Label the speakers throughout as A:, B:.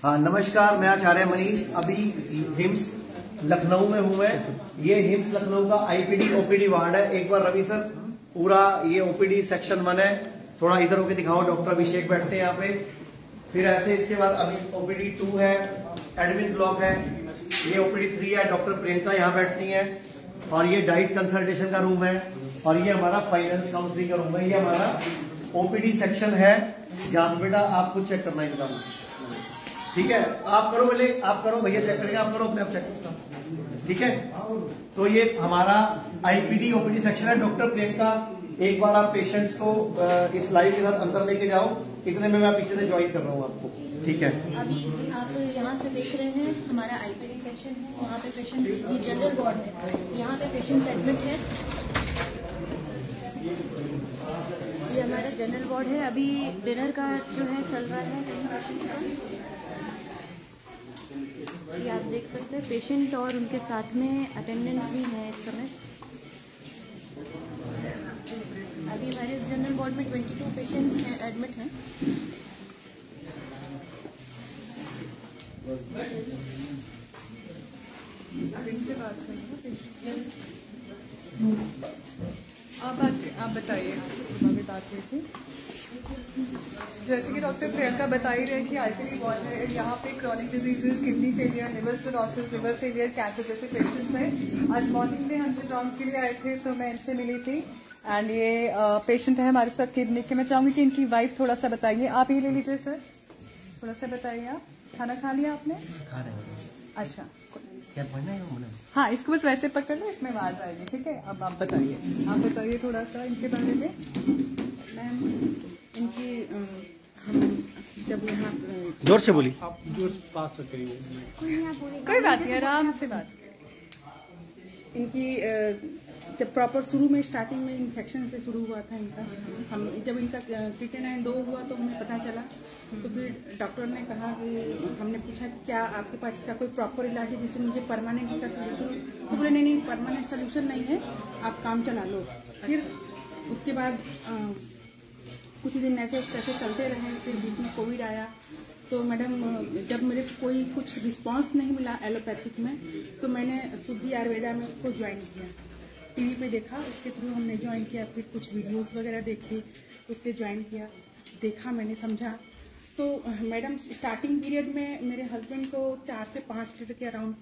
A: हाँ नमस्कार, मैं आचार्य मनीष। अभी हिम्स लखनऊ में हूँ मैं। ये हिम्स लखनऊ का आईपीडी ओपीडी वार्ड है। एक बार रवि सर पूरा ये ओपीडी सेक्शन 1 है, थोड़ा इधर होके दिखाओ। डॉक्टर अभिषेक बैठते हैं यहाँ पे। फिर ऐसे इसके बाद अभी ओपीडी 2 है, एडमिन ब्लॉक है। ये ओपीडी 3 है, डॉक्टर प्रियंका यहाँ बैठती है। और ये डाइट कंसल्टेशन का रूम है। और ये हमारा फाइनेंस काउंसलिंग का रूम है। ये हमारा ओपीडी सेक्शन है जहाँ बेटा आप खुद चेक करना है। ठीक है, आप करो, पहले आप करो, भैया चेक करेंगे, आप करो अपने आप चेक उसका। ठीक है, तो ये हमारा आईपीडी ओपीडी सेक्शन है। डॉक्टर प्रियंका, एक बार आप पेशेंट्स को इस लाइव के साथ अंदर लेके जाओ। इतने में मैं पीछे से ज्वाइन कर रहा हूँ आपको। ठीक है,
B: अभी आप यहाँ से देख रहे हैं हमारा आईपीडी सेक्शन है। यहाँ पे पेशेंट, ये जनरल वार्ड है, यहाँ पे पेशेंट्स एडमिट है। ये हमारा जनरल वार्ड है। अभी डिनर का जो है चल रहा है पेशेंट का। ये आप देख सकते हैं पेशेंट और उनके साथ में अटेंडेंस भी है इस समय। अभी हमारे जनरल वार्ड में 22 पेशेंट्स एडमिट हैं।
C: अब इनसे बात करेंगे। आप बताइए, भी बात हुई थी। जैसे कि डॉक्टर प्रियंका बता ही रहे कि आईपीडी वार्ड है, यहाँ पे chronic diseases, kidney failure, liver cirrhosis, liver failure, cancer जैसे पेशेंट्स हैं। आज मॉर्निंग में हम जब राउंड के लिए आए थे तो मैं इनसे मिली थी। एंड ये पेशेंट है हमारे साथ किडनी के। मैं चाहूंगी कि इनकी वाइफ थोड़ा सा बताइए। आप ये ले लीजिए सर, थोड़ा सा बताइए। आप खाना खा लिया आपने?
A: खा रहे हैं।
C: अच्छा,
A: क्या पढ़ना है?
C: हाँ, इसको बस वैसे पकड़ लो, इसमें आवाज आएगी। ठीक है, अब आप बताइए थोड़ा सा इनके बारे में।
D: मैम, इनकी हम जब यहाँ
A: जोर से बोली।
E: आप जोर पास से करिए।
C: कोई बात नहीं, आराम से बात।
D: इनकी जब प्रॉपर शुरू में स्टार्टिंग में इन्फेक्शन से शुरू हुआ था इनका। हम जब इनका T10 2 हुआ तो हमें पता चला। तो फिर डॉक्टर ने कहा कि हमने पूछा कि क्या आपके पास इसका कोई प्रॉपर इलाज है जिससे मुझे परमानेंट का सोल्यूशन। तो बोले नहीं, परमानेंट सोल्यूशन नहीं है, आप काम चला लो। फिर उसके बाद कुछ दिन ऐसे कैसे चलते रहे। फिर बीच में कोविड आया। तो मैडम, जब मेरे कोई कुछ रिस्पांस नहीं मिला एलोपैथिक में, तो मैंने शुद्धि आयुर्वेदा में को ज्वाइन किया। टीवी पे देखा, उसके थ्रू हमने ज्वाइन किया। फिर कुछ वीडियोस वगैरह देखे, उससे ज्वाइन किया, देखा, मैंने समझा। तो मैडम, स्टार्टिंग पीरियड में मेरे हस्बैंड को 4 से 5 लीटर के अराउंड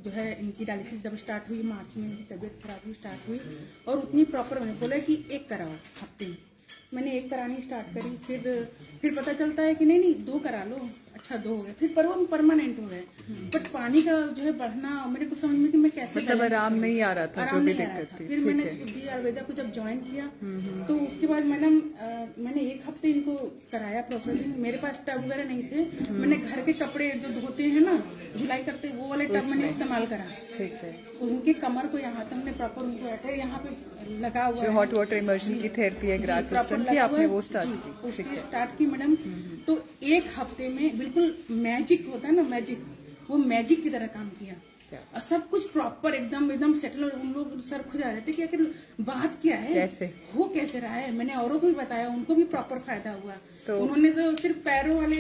D: जो है इनकी डायलिसिस जब स्टार्ट हुई, मार्च में इनकी तबीयत खराब हुई, स्टार्ट हुई। और उतनी प्रॉपर मैंने बोला कि 1 कराओ हफ्ते में। मैंने 1 करानी स्टार्ट करी। फिर पता चलता है कि नहीं 2 करा लो। अच्छा, 2 हो गए, फिर परमानेंट हो गए। बट पानी का जो है बढ़ना मेरे को समझ में कि मैं कैसे,
C: मतलब आराम नहीं आ रहा था, जो भी दिक्कत थी।
D: फिर मैंने शुद्धि आयुर्वेदा को जब ज्वाइन किया तो उसके बाद मैडम मैंने 1 हफ्ते इनको कराया प्रोसेसिंग। मेरे पास टब वगैरह नहीं थे। मैंने घर के कपड़े जो धोते हैं ना, धुलाई करते, वो वाले टब मैंने इस्तेमाल करा। ठीक है, उनके कमर को यहाँ तक हमने प्रॉपर उनको बैठे यहाँ पे लगा हुआ है।
C: हॉट वाटर इमर्जन की थेरेपी है, ग्रास सिस्टम की, आपने वो स्टार्ट
D: की मैडम। तो 1 हफ्ते में बिल्कुल मैजिक होता है ना, मैजिक, वो मैजिक की तरह काम किया। और सब कुछ प्रॉपर एकदम सेटल। और हम लोग सर खुद आ रहे थे कि आखिर बात क्या है, कैसे रहा है। मैंने औरों को भी बताया, उनको भी प्रॉपर फायदा हुआ। तो उन्होंने तो सिर्फ पैरों वाले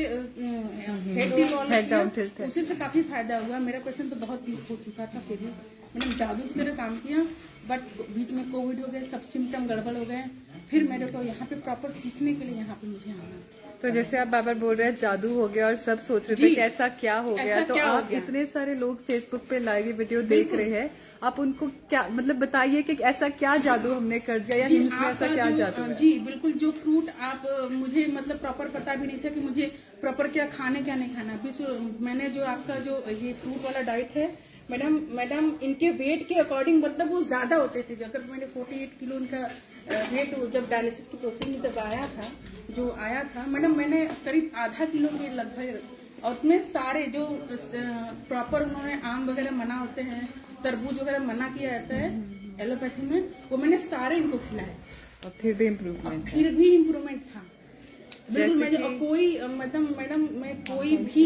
D: हेड उसी से काफी फायदा हुआ। मेरा पेशेंट तो बहुत वीक हो चुका था, फिर भी मैंने जादू की तरह काम किया। बट बीच में कोविड हो गए, सब सिम्टम गड़बड़ हो गए। फिर मेरे को यहाँ पे प्रॉपर सीखने के लिए यहाँ पे मुझे आना।
C: तो जैसे आप बार बार बोल रहे हैं जादू हो गया और सब सोच रहे थे कि ऐसा क्या हो गया, तो आप इतने सारे लोग फेसबुक पे लाइव वीडियो देख रहे हैं, आप उनको क्या मतलब बताइए कि ऐसा क्या जादू हमने कर दिया, या हिम्स में ऐसा क्या जादू है?
D: जी बिल्कुल, जो फ्रूट आप मुझे मतलब प्रॉपर पता भी नहीं था कि मुझे प्रॉपर क्या खाने क्या नहीं खाना। मैंने जो आपका जो ये फ्रूट वाला डाइट है मैडम इनके वेट के अकॉर्डिंग, मतलब वो ज्यादा होते थे। अगर मैंने 48 किलो इनका वेट जब डायलिसिस की प्रोसेस में जब आया था मैडम, मैंने करीब आधा किलो के लगभग। और उसमें सारे जो प्रॉपर उन्होंने आम वगैरह मना होते हैं, तरबूज वगैरह मना किया जाता है एलोपैथी में, वो मैंने सारे इनको खिलाए।
C: और फिर भी
D: इम्प्रूवमेंट था बिल्कुल। कोई मतलब मैडम, मैं कोई भी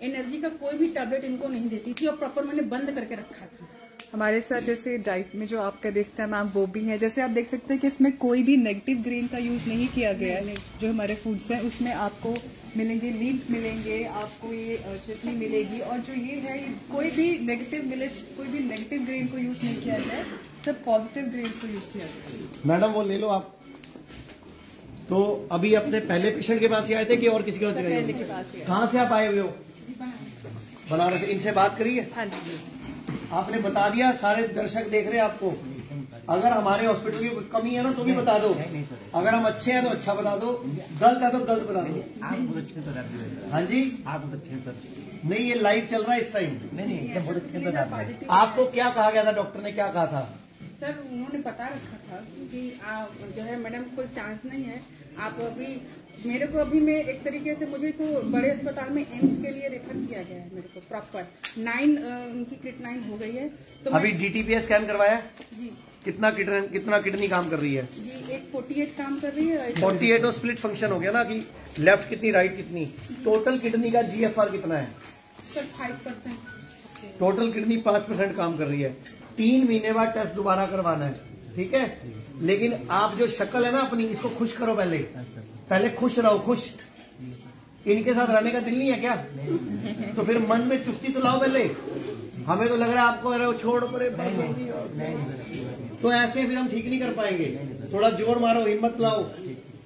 D: एनर्जी का कोई भी टैबलेट इनको नहीं देती थी, और प्रॉपर मैंने बंद करके रखा था।
C: हमारे साथ जैसे डाइट में जो आपका देखता है मैम वो भी है। जैसे आप देख सकते हैं कि इसमें कोई भी नेगेटिव ग्रेन का यूज नहीं किया गया है। जो हमारे फूड्स हैं उसमें आपको मिलेंगे लीव्स मिलेंगे, आपको ये चटनी मिलेगी, और जो ये है ये कोई भी नेगेटिव मिलेज, कोई भी नेगेटिव ग्रेन को यूज नहीं किया गया है, सब पॉजिटिव ग्रेन को यूज किया गया है।
A: मैडम वो ले लो आप। तो अभी अपने पहले पेशेंट के पास ही आए थे कि और किसी के पास गए?
C: पहले के पास ही आए।
A: कहाँ से आप आए हुए हो? बनारस से। इनसे बात करिए।
C: हाँ जी,
A: आपने बता दिया, सारे दर्शक देख रहे हैं आपको। अगर हमारे हॉस्पिटल की कोई कमी है ना तो भी बता दो, अगर हम अच्छे हैं तो अच्छा बता दो, गलत है तो गलत बता दो। हाँ जी, नहीं ये लाइव चल रहा है इस टाइम। नहीं, आपको क्या कहा गया था? डॉक्टर ने क्या कहा था?
D: सर उन्होंने बता रखा था कि आप जो है मैडम कोई चांस नहीं है, आप अभी मेरे को अभी मैं एक तरीके से मुझे तो बड़े अस्पताल में एम्स के लिए रेफर किया गया है मेरे को प्रॉपर 9 उनकी किडनी हो गई है। तो
A: अभी DTPA स्कैन करवाया?
D: जी।
A: कितना किडनी काम कर रही है?
D: जी एक 48 काम कर रही है।
A: 48 और स्प्लिट फंक्शन हो गया ना कि लेफ्ट कितनी राइट कितनी। टोटल किडनी का GFR कितना है?
D: सर 5%।
A: टोटल किडनी 5% काम कर रही है। 3 महीने बाद टेस्ट दोबारा करवाना है, ठीक है? लेकिन आप जो शक्ल है ना अपनी, इसको खुश करो पहले खुश रहो, खुश। इनके साथ रहने का दिल नहीं है क्या? तो फिर मन में चुस्ती तो लाओ पहले। हमें तो लग रहा है आपको अरे वो छोड़ परे तो ऐसे फिर हम ठीक नहीं कर पाएंगे। थोड़ा जोर मारो, हिम्मत लाओ,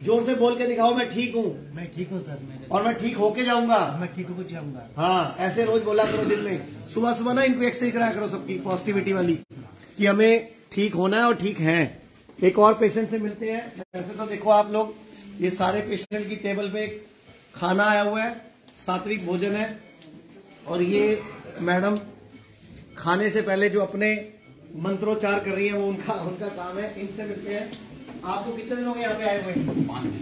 A: जोर से बोल के दिखाओ मैं ठीक हूँ।
E: मैं ठीक हूँ सर,
A: और मैं ठीक होके जाऊंगा।
E: मैं ठीक होकर जाऊंगा।
A: हाँ, ऐसे रोज बोला करो दिन में। सुबह सुबह ना इनको एक्सरसाइज कराया करो सबकी पॉजिटिविटी वाली, कि हमें ठीक होना है और ठीक है। एक और पेशेंट से मिलते हैं। वैसे तो देखो आप लोग, ये सारे पेशेंट की टेबल पे खाना आया हुआ है, सात्विक भोजन है। और ये मैडम खाने से पहले जो अपने मंत्रोच्चार कर रही है वो उनका काम है। इनसे मिलते हैं। आपको कितने दिन हो गए यहाँ पे आए हुए? 5 दिन।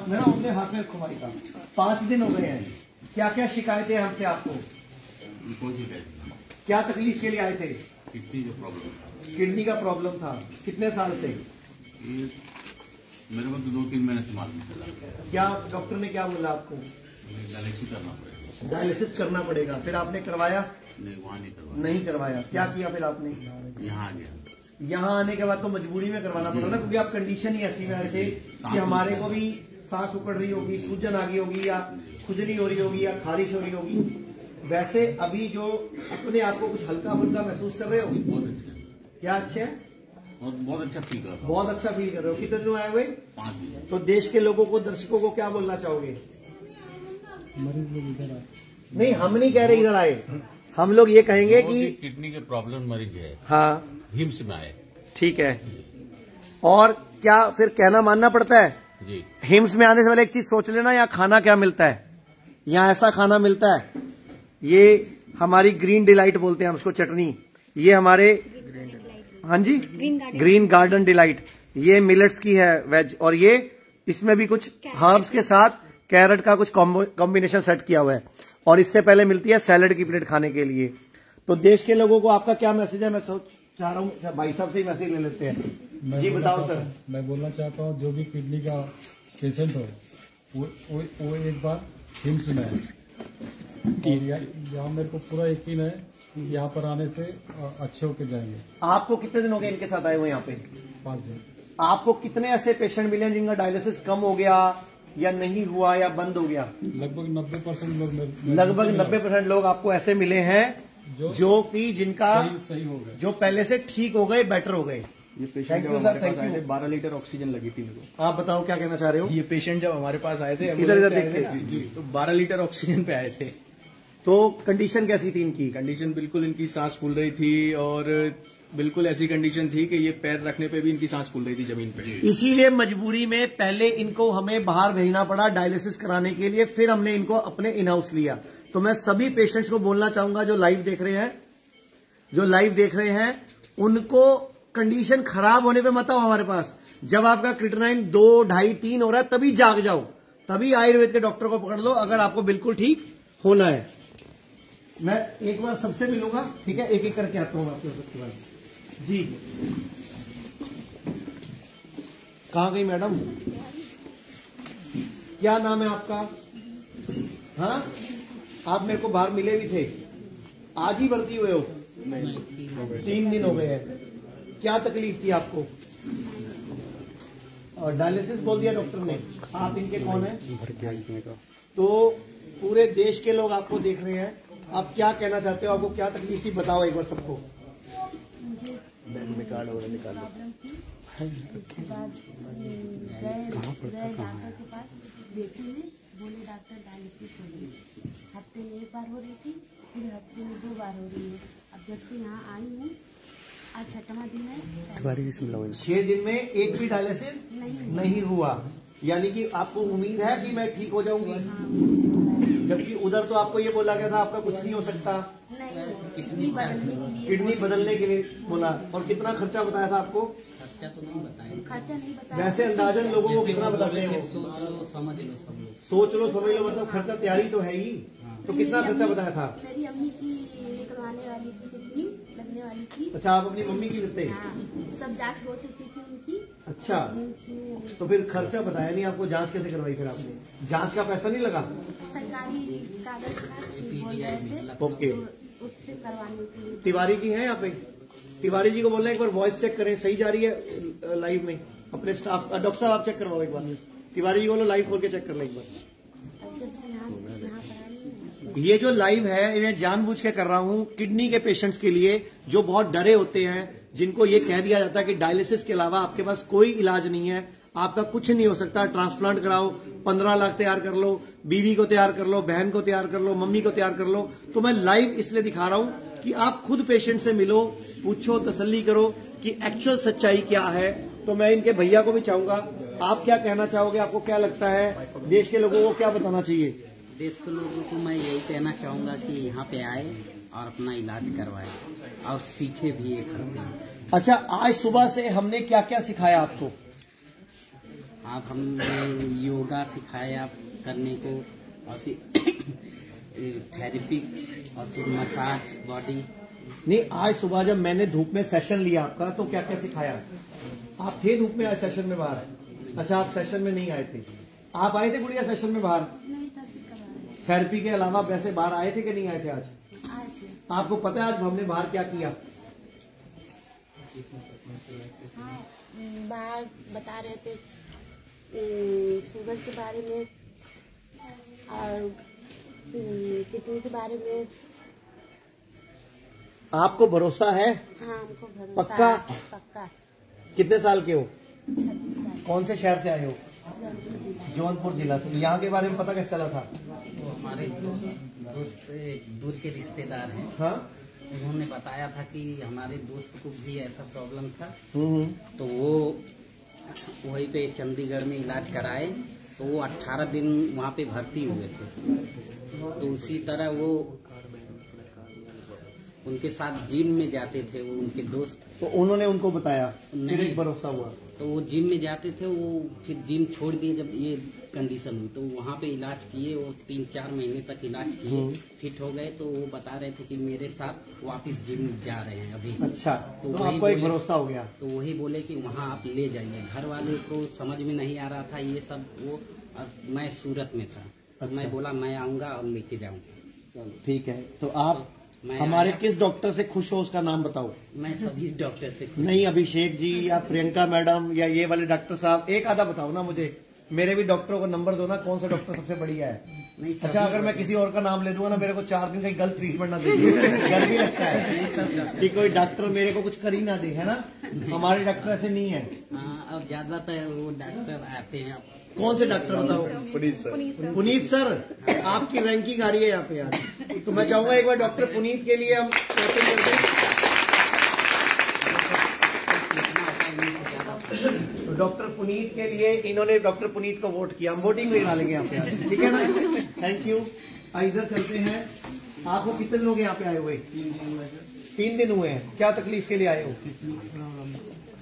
A: मेरा अपने हाथ में रखो भाई का। 5 दिन हो गए हैं। क्या क्या शिकायतें हमसे आपको? क्या तकलीफ के लिए आए थे? किडनी का प्रॉब्लम था। कितने साल से?
F: मेरे को तो 2-3 महीने से मालूम चला।
A: क्या डॉक्टर ने क्या बोला आपको? डायलिसिस करना पड़ेगा। फिर आपने करवाया?
F: नहीं, वहाँ नहीं
A: नहीं करवाया। क्या किया फिर आपने?
F: यहाँ आ गया।
A: यहाँ आने के बाद तो मजबूरी में करवाना पड़ा ना, क्योंकि आप कंडीशन ही ऐसी में आए थे कि हमारे को भी सांस उकड़ रही होगी, सूजन आ गई होगी, या खुजली हो रही होगी, या खारिश हो रही होगी। वैसे अभी जो अपने आप को कुछ हल्का फुल्का महसूस कर रहे हो?
F: बहुत अच्छे।
A: क्या अच्छे है?
F: बहुत अच्छा फील कर रहा हूँ।
A: बहुत अच्छा फील कर रहे हो। कितने दिन आए हुए?
F: 5 दिन।
A: तो देश के लोगों को, दर्शकों को क्या बोलना चाहोगे?
E: मरीज लोग इधर आए।
A: नहीं, हम नहीं कह रहे इधर आए, हम लोग ये कहेंगे कि
F: किडनी के प्रॉब्लम मरीज है,
A: हाँ
F: हिम्स में आए।
A: ठीक है। और क्या फिर कहना मानना पड़ता है?
F: जी।
A: हिम्स में आने से पहले एक चीज सोच लेना, यहाँ खाना क्या मिलता है। यहाँ ऐसा खाना मिलता है, ये हमारी ग्रीन डिलाइट बोलते हैं हम उसको, चटनी। ये हमारे हाँ जी ग्रीन गार्डन डिलाइट, ये मिलेट्स की है वेज। और ये इसमें भी कुछ हर्ब्स के साथ कैरेट का कुछ कॉम्बिनेशन सेट किया हुआ है। और इससे पहले मिलती है सैलेड की प्लेट खाने के लिए। तो देश के लोगों को आपका क्या मैसेज है? मैं सोच चाह रहा हूँ भाई साहब से ही मैसेज ले लेते हैं। जी बताओ सर।
E: मैं बोलना चाहता हूँ जो भी किडनी का पेशेंट हो वो एक बार हिम्स में है। और यहाँ मेरे को पूरा यकीन है कि यहाँ पर आने से अच्छे होके जाएंगे।
A: आपको कितने दिन हो गए इनके साथ आए हुए यहाँ पे?
E: 5 दिन।
A: आपको कितने ऐसे पेशेंट मिले हैं जिनका डायलिसिस कम हो गया, या नहीं हुआ, या बंद हो गया?
E: लगभग 90% लोग
A: लगभग 90% लोग आपको ऐसे मिले हैं जो कि जिनका
E: सही हो गए,
A: जो पहले से ठीक हो गए, बेटर हो गए।
G: ये पेशेंट जब हमारे पास आए थे 12 लीटर ऑक्सीजन लगी थी मेरे को।
A: आप बताओ क्या कहना चाह रहे हो?
G: ये पेशेंट जब हमारे पास आए थे,
A: इधर इधर देखते
G: तो 12 लीटर ऑक्सीजन पे आए थे।
A: तो कंडीशन कैसी थी इनकी?
G: कंडीशन बिल्कुल इनकी सांस फूल रही थी, और बिल्कुल ऐसी कंडीशन थी कि ये पैर रखने पे भी इनकी सांस फूल रही थी जमीन पे।
A: इसीलिए मजबूरी में पहले इनको हमें बाहर भेजना पड़ा डायलिसिस कराने के लिए, फिर हमने इनको अपने इन हाउस लिया। तो मैं सभी पेशेंट्स को बोलना चाहूंगा जो लाइव देख रहे हैं, उनको कंडीशन खराब होने पे मत आओ हमारे पास। जब आपका क्रिएटिनिन 2, 2.5, 3 हो रहा है तभी जाग जाओ, तभी आयुर्वेद के डॉक्टर को पकड़ लो अगर आपको बिल्कुल ठीक होना है। मैं एक बार सबसे मिलूंगा, ठीक है? एक एक करके आता हूँ आपके सबके बाद। जी कहाँ गई मैडम? क्या नाम है आपका? हाँ, आप मेरे को बाहर मिले भी थे, आज ही भर्ती हुए हो? 3 दिन हो गए हैं। क्या तकलीफ थी आपको? और डायलिसिस बोल दिया डॉक्टर ने। आप इनके कौन है? तो पूरे देश के लोग आपको देख रहे हैं, आप क्या कहना चाहते हो? आपको क्या तकलीफ थी बताओ एक बार सबको।
B: उसके बाद डॉक्टर के पास बेटी में बोले डॉक्टर डायलिसिस हो रही है, हफ्ते में 1 बार हो रही थी, फिर हफ्ते में 2 बार हो रही है। अब जब से यहाँ आई हूँ, आज 6वां दिन है।
A: 6 दिन में एक भी डायलिसिस नहीं हुआ, यानी कि आपको उम्मीद है कि मैं ठीक हो जाऊंगी, जबकि उधर तो आपको ये बोला गया था आपका कुछ नहीं हो सकता।
B: किडनी बदलने के लिए,
A: किडनी बदलने के लिए बोला। और कितना खर्चा बताया था आपको?
H: खर्चा तो नहीं बताया,
B: खर्चा नहीं बताया।
A: वैसे अंदाजन लोगों को कितना बताते हैं वो?
H: सोच लो समझ लो सब लोग।
A: सोच लो समझ लो, मतलब खर्चा तैयारी तो है ही। तो कितना खर्चा बताया था?
B: मेरी अम्मी की निकलवाने वाली थी, किडनी लगने वाली थी।
A: अच्छा, आप अपनी मम्मी की लेते?
B: हाँ, सब जांच हो चुकी थी उनकी।
A: अच्छा,
B: इसमें
A: तो फिर खर्चा बताया नहीं आपको? जांच कैसे करवाई फिर आपने? जांच का पैसा नहीं लगा?
B: सरकारी कागज था, बोल रहे थे,
A: ओके।
B: तो उससे करवाने के लिए।
A: तिवारी जी हैं यहाँ पे? तिवारी जी को बोलना एक बार वॉइस चेक करें, सही जा रही है लाइव में? अपने स्टाफ डॉक्टर साहब आप चेक करवाओ एक बार। तिवारी जी बोलो लाइव खोल के चेक कर ले एक बार।
B: अब जब से यहाँ पर आई हूँ,
A: ये जो लाइव है मैं जानबूझ के कर रहा हूँ किडनी के पेशेंट्स के लिए जो बहुत डरे होते हैं, जिनको ये कह दिया जाता है कि डायलिसिस के अलावा आपके पास कोई इलाज नहीं है, आपका कुछ नहीं हो सकता, ट्रांसप्लांट कराओ, 15 लाख तैयार कर लो, बीवी को तैयार कर लो, बहन को तैयार कर लो, मम्मी को तैयार कर लो। तो मैं लाइव इसलिए दिखा रहा हूँ कि आप खुद पेशेंट से मिलो, पूछो, तसल्ली करो कि एक्चुअल सच्चाई क्या है। तो मैं इनके भैया को भी चाहूंगा, आप क्या कहना चाहोगे? आपको क्या लगता है देश के लोगों को क्या बताना चाहिए?
H: देश के लोगों को मैं यही कहना चाहूंगा कि यहाँ पे आए और अपना इलाज करवाए और सीखे भी एक हफ्ते में।
A: अच्छा, आज सुबह से हमने क्या क्या सिखाया आपको?
H: आप हमने योगा सिखाया करने को, और फिर थेरेपी, और फिर मसाज बॉडी।
A: नहीं, आज सुबह जब मैंने धूप में सेशन लिया आपका तो क्या क्या सिखाया? आप थे धूप में आज सेशन में बाहर? अच्छा, आप सेशन में नहीं आए थे, आप आए थे गुड़िया सेशन में बाहर?
B: नहीं था कि करवाया,
A: थेरेपी के अलावा वैसे बाहर आए थे कि नहीं आए थे आज?
B: आए थे।
A: आपको पता है आज हमने बाहर क्या किया?
B: हाँ, बाहर बता रहे थे शुगर के बारे में और किडनी के बारे में।
A: आपको भरोसा है?
B: हाँ, हमको भरोसा
A: पक्का?
B: है, पक्का।
A: कितने साल के हो?
B: 26 साल।
A: कौन से शहर से आए हो? जौनपुर जिला से। यहाँ के बारे में पता कैसे चला था?
H: तो हमारे दोस्त दूर के रिश्तेदार हैं,
A: हाँ,
H: उन्होंने बताया था कि हमारे दोस्त को भी ऐसा प्रॉब्लम था,
A: हम्म।
H: तो वो वहीं पे चंडीगढ़ में इलाज कराए, तो वो 18 दिन वहाँ पे भर्ती हुए थे। तो उसी तरह वो उनके साथ जिम में जाते थे, वो उनके दोस्त।
A: तो उन्होंने उनको बताया, फिर
H: नहीं।
A: एक भरोसा हुआ।
H: तो वो जिम में जाते थे, वो फिर जिम छोड़ दिए जब ये कंडीशन हुई, तो वहाँ पे इलाज किए, वो 3-4 महीने तक इलाज किए, फिट हो गए। तो वो बता रहे थे कि मेरे साथ वापस जिम जा रहे हैं अभी।
A: अच्छा, तो
H: वही
A: आपको एक
H: बोले-
A: भरोसा हो गया।
H: तो वही बोले कि वहाँ आप ले जाइए। घर वाले को समझ में नहीं आ रहा था ये सब, वो और मैं सूरत में था, तो
A: अच्छा।
H: मैं बोला मैं आऊंगा और लेके जाऊंगा।
A: ठीक है, तो आप
H: मैं
A: हमारे
H: आया।
A: किस डॉक्टर से खुश हो उसका नाम बताओ?
H: मैं सभी डॉक्टर से खुश
A: नहीं, अभिषेक जी या प्रियंका मैडम या ये वाले डॉक्टर साहब, एक आधा बताओ ना मुझे। मेरे भी डॉक्टरों का नंबर दो ना, कौन सा डॉक्टर सबसे बढ़िया है?
H: नहीं, सभी
A: अच्छा, अगर मैं किसी और का नाम ले दूंगा ना, मेरे को 4 दिन का गलत ट्रीटमेंट ना दे डर भी लगता है कि कोई डॉक्टर मेरे को कुछ कर ही ना दे, है ना? हमारे डॉक्टर ऐसे नहीं है।
H: हाँ, और ज्यादातर वो डॉक्टर आते हैं।
A: कौन से डॉक्टर बताओ? पुनीत सर, आपकी रैंकिंग आ रही है यहाँ पे यार। तो मैं चाहूंगा एक बार डॉक्टर पुनीत के लिए हम क्लैपिंग कर दें। तो डॉक्टर पुनीत के लिए इन्होंने डॉक्टर पुनीत को वोट किया, हम वोटिंग में डालेंगे यहाँ पे आज, ठीक है ना? Thank you. इधर चलते हैं। आपको कितने लोग यहाँ पे आए हुए? 3 दिन हुए हैं। क्या तकलीफ के लिए आए हो?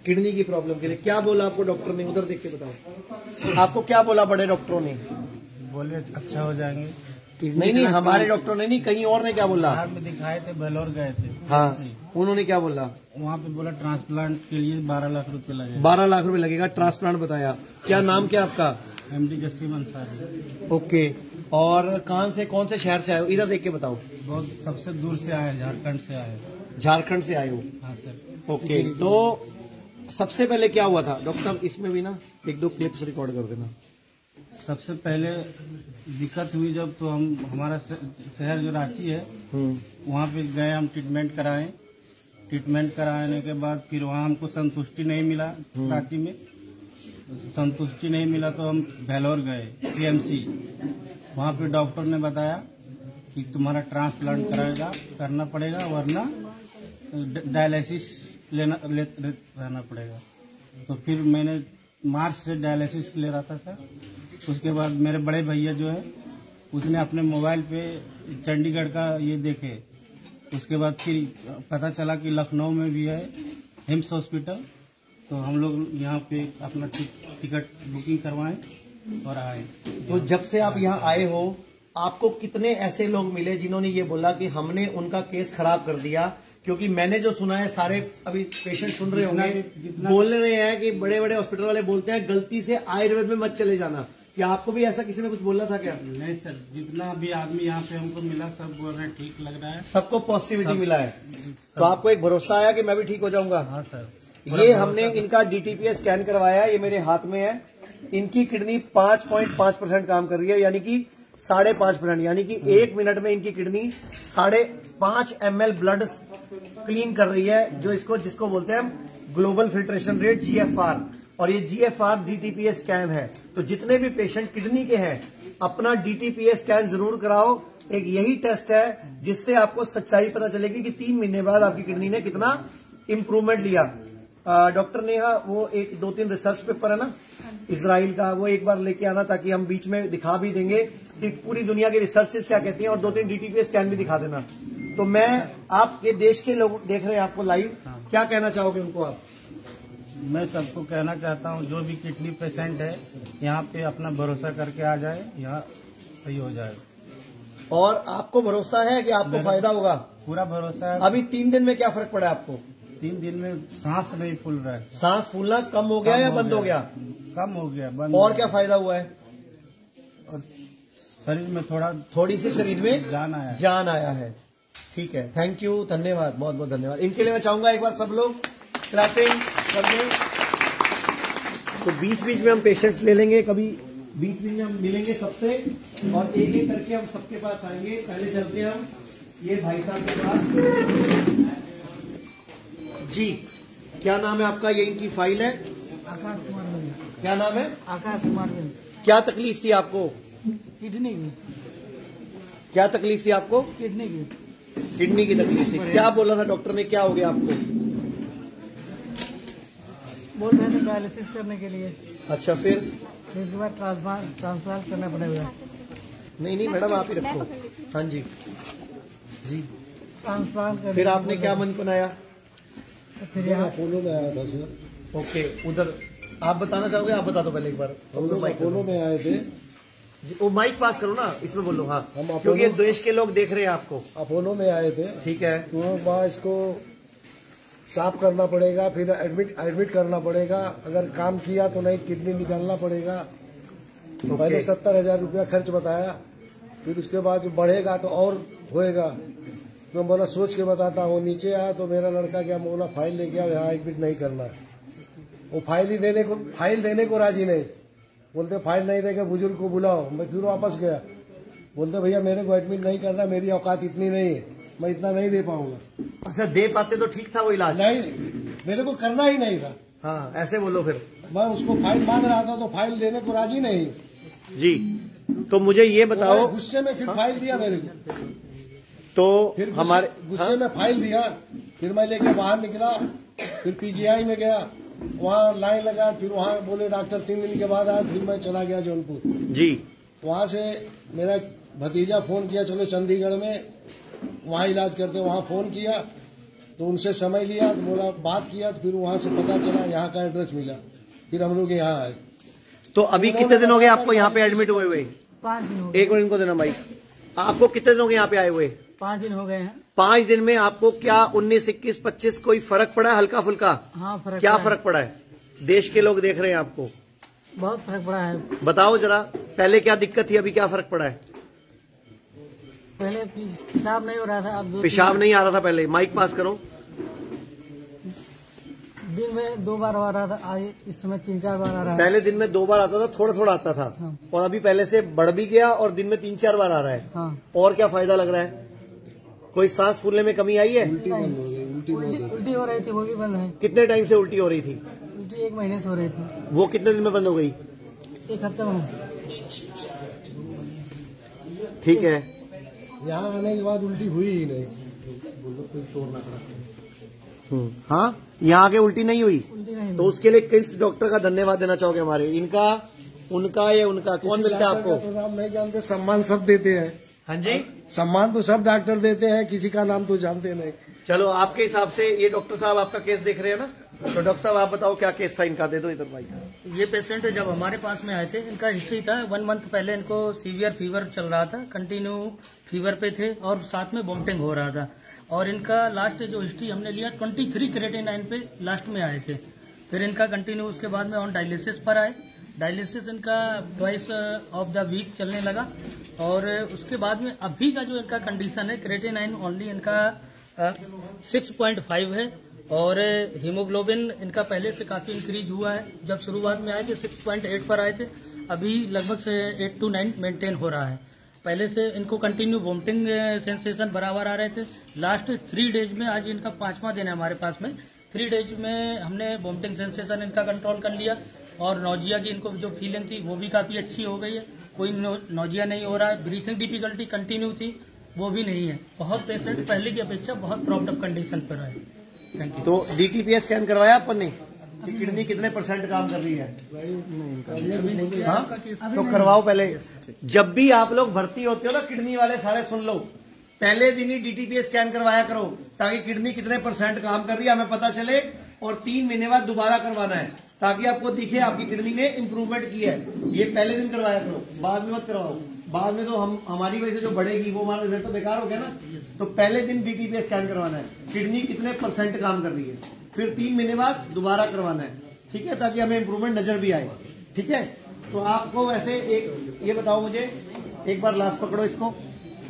A: किडनी की प्रॉब्लम के लिए। क्या बोला आपको डॉक्टर ने? उधर देख के बताओ, आपको क्या बोला बड़े डॉक्टरों ने?
I: बोले अच्छा हो जाएंगे।
A: नहीं, हमारे डॉक्टर ने नहीं, कहीं और ने क्या बोला?
I: बाहर में दिखाए थे, बेलोर गए थे।
A: हाँ, उन्होंने क्या बोला?
I: वहाँ पे बोला ट्रांसप्लांट के लिए 12 लाख रुपए लगे।
A: 12 लाख रुपए लगेगा, ट्रांसप्लांट बताया। क्या नाम क्या आपका?
I: एमडी जस्सी अंसारी।
A: ओके, और कहाँ से, कौन से शहर से आए हो? इधर देख के बताओ।
I: बहुत सबसे दूर से आए, झारखंड से आए।
A: झारखंड से आए हो?
I: हाँ सर।
A: ओके, तो सबसे पहले क्या हुआ था डॉक्टर साहब? इसमें भी ना एक दो क्लिप्स रिकॉर्ड कर देना।
I: सबसे पहले दिक्कत हुई जब, तो हम हमारा शहर जो रांची है वहाँ पे गए, हम ट्रीटमेंट कराए। ट्रीटमेंट कराने के बाद फिर वहाँ हमको संतुष्टि नहीं मिला, रांची में संतुष्टि नहीं मिला तो हम भेलोर गए CMC। वहाँ पे डॉक्टर ने बताया कि तुम्हारा ट्रांसप्लांट करना पड़ेगा, वरना डायलिसिस रहना पड़ेगा। तो फिर मैंने मार्च से डायलिसिस ले रहा था सर। उसके बाद मेरे बड़े भैया जो है उसने अपने मोबाइल पे चंडीगढ़ का ये देखे। उसके बाद फिर पता चला कि लखनऊ में भी है हिम्स हॉस्पिटल। तो हम लोग यहाँ पे अपना टिकट बुकिंग करवाएं और आए।
A: तो जब से आप यहाँ आए हो, आपको कितने ऐसे लोग मिले जिन्होंने ये बोला कि हमने उनका केस खराब कर दिया? क्योंकि मैंने जो सुना है, सारे अभी पेशेंट सुन रहे होंगे, बोल रहे हैं कि बड़े बड़े हॉस्पिटल वाले बोलते हैं गलती से आयुर्वेद में मत चले जाना। क्या आपको भी ऐसा किसी ने कुछ बोला था क्या?
I: नहीं सर, जितना भी आदमी यहाँ पे हमको मिला सब बोल रहे हैं ठीक लग रहा है,
A: सबको पॉजिटिविटी मिला है। तो आपको एक भरोसा आया कि मैं भी ठीक हो जाऊंगा?
I: हाँ सर।
A: ये हमने इनका DTPA स्कैन करवाया, ये मेरे हाथ में है। इनकी किडनी 5.5% काम कर रही है, यानी कि 5.5%, यानी कि 1 मिनट में इनकी किडनी 5.5 ml ब्लड क्लीन कर रही है, जो जिसको बोलते हैं हम ग्लोबल फिल्ट्रेशन रेट, GFR। और ये GFR DTPA स्कैन है। तो जितने भी पेशेंट किडनी के हैं, अपना DTPA स्कैन जरूर कराओ। एक यही टेस्ट है जिससे आपको सच्चाई पता चलेगी कि 3 महीने बाद आपकी किडनी ने कितना इम्प्रूवमेंट लिया। डॉक्टर नेहा, वो एक 2-3 रिसर्च पेपर है ना इजराइल का, वो एक बार लेके आना, ताकि हम बीच में दिखा भी देंगे कि पूरी दुनिया की रिसर्चेस क्या कहती हैं, और 2-3 DTPA स्कैन भी दिखा देना। तो मैं, आपके देश के लोग देख रहे हैं आपको लाइव, क्या कहना चाहोगे उनको आप?
I: मैं सबको कहना चाहता हूँ, जो भी किडनी पेशेंट है यहाँ पे अपना भरोसा करके आ जाए, यहाँ सही हो जाए।
A: और आपको भरोसा है कि आपको फायदा होगा?
I: पूरा भरोसा है।
A: अभी 3 दिन में क्या फर्क पड़ा आपको?
I: 3 दिन में सांस नहीं फूल रहा है।
A: सांस फूलना कम हो गया या बंद हो गया?
I: कम हो गया, बंद।
A: और क्या फायदा हुआ है?
I: और शरीर में
A: थोड़ी सी शरीर में
I: जान
A: आया है। ठीक है, थैंक यू, धन्यवाद, बहुत बहुत धन्यवाद। इनके लिए मैं चाहूंगा एक बार सब लोग क्लैपिंग कर दें। तो बीच बीच में हम पेशेंट्स ले लेंगे, कभी बीच बीच में हम मिलेंगे सबसे, और एक एक करके हम सबके पास आएंगे। पहले चलते हैं हम ये भाई साहब के पास। जी, क्या नाम है आपका? ये इनकी फाइल है।
J: आकाश कुमार मिल।
A: क्या नाम है?
J: आकाश कुमार मिल।
A: क्या तकलीफ थी आपको?
J: किडनी की।
A: क्या तकलीफ थी आपको?
J: किडनी की।
A: किडनी की तकलीफ थी। क्या बोला था डॉक्टर ने, क्या हो गया आपको?
J: बोल रहे थे डायलिसिस करने के लिए।
A: अच्छा, फिर
J: इसके बाद ट्रांसप्लांट करना पड़ेगा।
A: नहीं मैडम, आप ही रखो। हाँ जी जी,
J: ट्रांसप्लांट।
A: फिर आपने क्या मन बनाया?
J: फिर यहाँ
E: अपोलो में आया था सर।
A: ओके, उधर आप बताना चाहोगे? आप बता दो पहले एक बार।
E: हम लोग अपोलो में आए थे।
A: वो माइक पास करो ना, इसमें बोलो। हाँ,
E: हम
A: क्योंकि देश के लोग देख रहे हैं आपको।
E: अपोलो में आए थे।
A: ठीक है।
E: तो वहाँ इसको साफ करना पड़ेगा, फिर एडमिट करना पड़ेगा। अगर काम किया तो नहीं, किडनी निकालना पड़ेगा। पहले 70,000 रुपया खर्च बताया, फिर उसके बाद जो बढ़ेगा तो और होएगा। तो बोला सोच के बताता हूँ। नीचे आया तो मेरा लड़का क्या बोला, फाइल लेके आओ, यहाँ एडमिट नहीं करना है। वो फाइल देने को राजी नहीं। बोलते फाइल नहीं देगा, बुजुर्ग को बुलाओ। मैं फिर वापस गया, बोलते भैया मेरे को एडमिट नहीं करना, मेरी औकात इतनी नहीं है, मैं इतना नहीं दे पाऊंगा।
A: अच्छा, दे पाते तो ठीक था वो इलाज?
E: नहीं, मेरे को करना ही नहीं था।
A: हाँ, ऐसे बोलो फिर।
E: मैं उसको फाइल मांग रहा था तो फाइल देने को राजी नहीं।
A: जी, तो मुझे ये बताओ।
E: गुस्से में फिर फाइल दिया मेरे को।
A: तो
E: फिर
A: हमारे
E: गुस्से में फाइल दिया। फिर मैं लेके बाहर निकला, फिर PGI में गया, वहाँ लाइन लगा। फिर वहाँ बोले डॉक्टर 3 दिन के बाद आया। फिर मैं चला गया जौनपुर
A: जी।
E: वहाँ से मेरा भतीजा फोन किया, चलो चंडीगढ़ में वहाँ इलाज करते। वहाँ फोन किया तो उनसे समय लिया, तो बोला बात किया। तो फिर वहाँ से पता चला, यहाँ का एड्रेस मिला। फिर हम लोग यहाँ आए।
A: तो अभी कितने दिन हो गए आपको यहाँ पे एडमिट हुए हुए?
J: 5 दिन हो गए।
A: एक मिनट इनको देना माइक। आपको कितने दिन हो गए यहाँ पे आए हुए?
J: 5 दिन हो गए हैं।
A: 5 दिन में आपको क्या 19, 21, 25 कोई फर्क पड़ा है? हल्का फुल्का?
J: हाँ, फर्क।
A: क्या फर्क पड़ा है? देश के लोग देख रहे हैं आपको,
J: बहुत फर्क पड़ा है।
A: बताओ जरा, पहले क्या दिक्कत थी, अभी क्या फर्क पड़ा है?
J: पहले पेशाब नहीं हो रहा था, अब
A: पेशाब नहीं आ रहा था पहले? माइक पास करो।
J: दिन में 2 बार आ रहा था, आज इस समय 3-4 बार आ रहा है।
A: पहले दिन में 2 बार आता था, थोड़ा थोड़ा आता था।
J: हाँ।
A: और अभी पहले से बढ़ भी गया और दिन में 3-4 बार आ रहा है।
J: हाँ।
A: और क्या फायदा लग रहा है? कोई सांस फूलने में कमी आई है?
J: उल्टी हो रही थी, वो भी बंद है।
A: कितने टाइम से उल्टी हो रही थी?
J: उल्टी 1 महीने से हो रही थी।
A: वो कितने दिन में बंद हो गई?
J: 1 हफ्ते में।
A: ठीक है।
K: यहाँ आने के बाद उल्टी हुई ही नहीं।
A: हाँ, यहाँ आके उल्टी नहीं हुई? तो उसके लिए किस डॉक्टर का धन्यवाद देना चाहोगे हमारे? इनका, उनका या उनका? कौन मिलता है आपको?
K: तो नाम नहीं जानते, सम्मान सब देते हैं।
A: हाँ जी,
K: सम्मान तो सब डॉक्टर देते हैं, किसी का नाम तो जानते नहीं।
A: चलो आपके हिसाब से ये डॉक्टर साहब आपका केस देख रहे हैं ना, तो डॉक्टर साहब आप बताओ क्या केस था इनका? दे दो इधर भाई।
J: ये पेशेंट जब हमारे पास में आए थे, इनका हिस्ट्री था 1 मंथ पहले इनको सीवियर फीवर चल रहा था, कंटिन्यू फीवर पे थे और साथ में वॉमिटिंग हो रहा था। और इनका लास्ट जो हिस्ट्री हमने लिया 23 क्रेटिनाइन पे लास्ट में आए थे। फिर इनका कंटिन्यू उसके बाद में ऑन डायलिसिस पर आए। डायलिसिस इनका ट्वाइस ऑफ द वीक चलने लगा। और उसके बाद में अभी का जो इनका कंडीशन है, क्रेटिनाइन ओनली इनका 6.5 है और हीमोग्लोबिन इनका पहले से काफी इंक्रीज हुआ है। जब शुरुआत में आए थे 6.8 पर आए थे, अभी लगभग से 8 to 9 मेंटेन हो रहा है। पहले से इनको कंटिन्यू वोमिटिंग सेंसेशन बराबर आ रहे थे। लास्ट 3 डेज में, आज इनका 5वां दिन है हमारे पास में, 3 डेज में हमने वोमिटिंग सेंसेशन इनका कंट्रोल कर लिया। और नोजिया की इनको जो फीलिंग थी वो भी काफी अच्छी हो गई है, कोई नोजिया नहीं हो रहा है। ब्रीथिंग डिफिकल्टी कंटिन्यू थी, वो भी नहीं है। बहुत पेशेंट पहले की अपेक्षा बहुत प्रॉब्लम कंडीशन पर आए। Thank you.
A: तो डीटीपीएस स्कैन करवाया अपन ने कि किडनी कितने % काम कर रही है? हाँ? तो करवाओ पहले। जब भी आप लोग भर्ती होते हो ना, किडनी वाले सारे सुन लो, पहले दिन ही डीटीपीएस स्कैन करवाया करो, ताकि किडनी कितने % काम कर रही है हमें पता चले। और 3 महीने बाद दोबारा करवाना है, ताकि आपको दिखे आपकी किडनी ने इम्प्रूवमेंट की है। ये पहले दिन करवाया करो, बाद में मत करवाओ। बाद में तो हमारी वजह से जो बढ़ेगी वो हमारा रिजल्ट तो बेकार हो गया ना। तो पहले दिन डीटीपीएस स्कैन करवाना है, किडनी कितने % काम कर रही है। फिर 3 महीने बाद दोबारा करवाना है, ठीक है, ताकि हमें इम्प्रूवमेंट नजर भी आए। ठीक है, तो आपको वैसे एक ये बताओ मुझे, एक बार लास्ट पकड़ो इसको।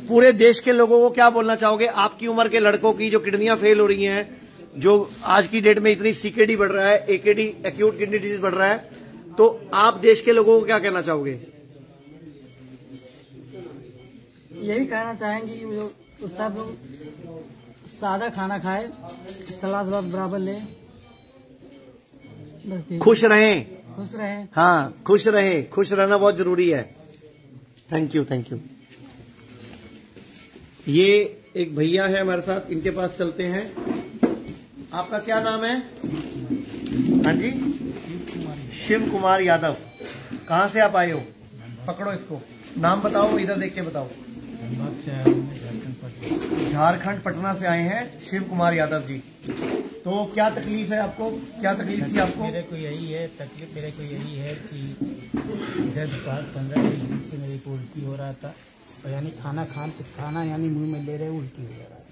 A: पूरे देश के लोगों को क्या बोलना चाहोगे? आपकी उम्र के लड़कों की जो किडनियां फेल हो रही हैं, जो आज की डेट में इतनी सीकेडी बढ़ रहा है, एकेडी एक्यूट किडनी डिजीज बढ़ रहा है, तो आप देश के लोगों को क्या कहना चाहोगे?
J: यही कहना चाहेंगे कि सब लोग सादा खाना खाए, सलाद बराबर ले,
A: खुश रहें।
J: खुश रहें।
A: हाँ, खुश रहें, खुश रहना बहुत जरूरी है। Thank you, thank you. ये एक भैया है हमारे साथ, इनके पास चलते हैं। आपका क्या नाम है? हाँ जी, शिव कुमार यादव। कहाँ से आप आए हो? पकड़ो इसको, नाम बताओ, इधर देख के बताओ। झारखंड पटना से आए हैं शिव कुमार यादव जी। तो क्या तकलीफ है आपको? क्या तकलीफ थी आपको?
L: मेरे को यही है तकलीफ, मेरे को यही है कि इधर 15 दिन से मेरे को उल्टी हो रहा था। और यानी खाना यानी मुंह में ले रहे उल्टी हो जा रहा है,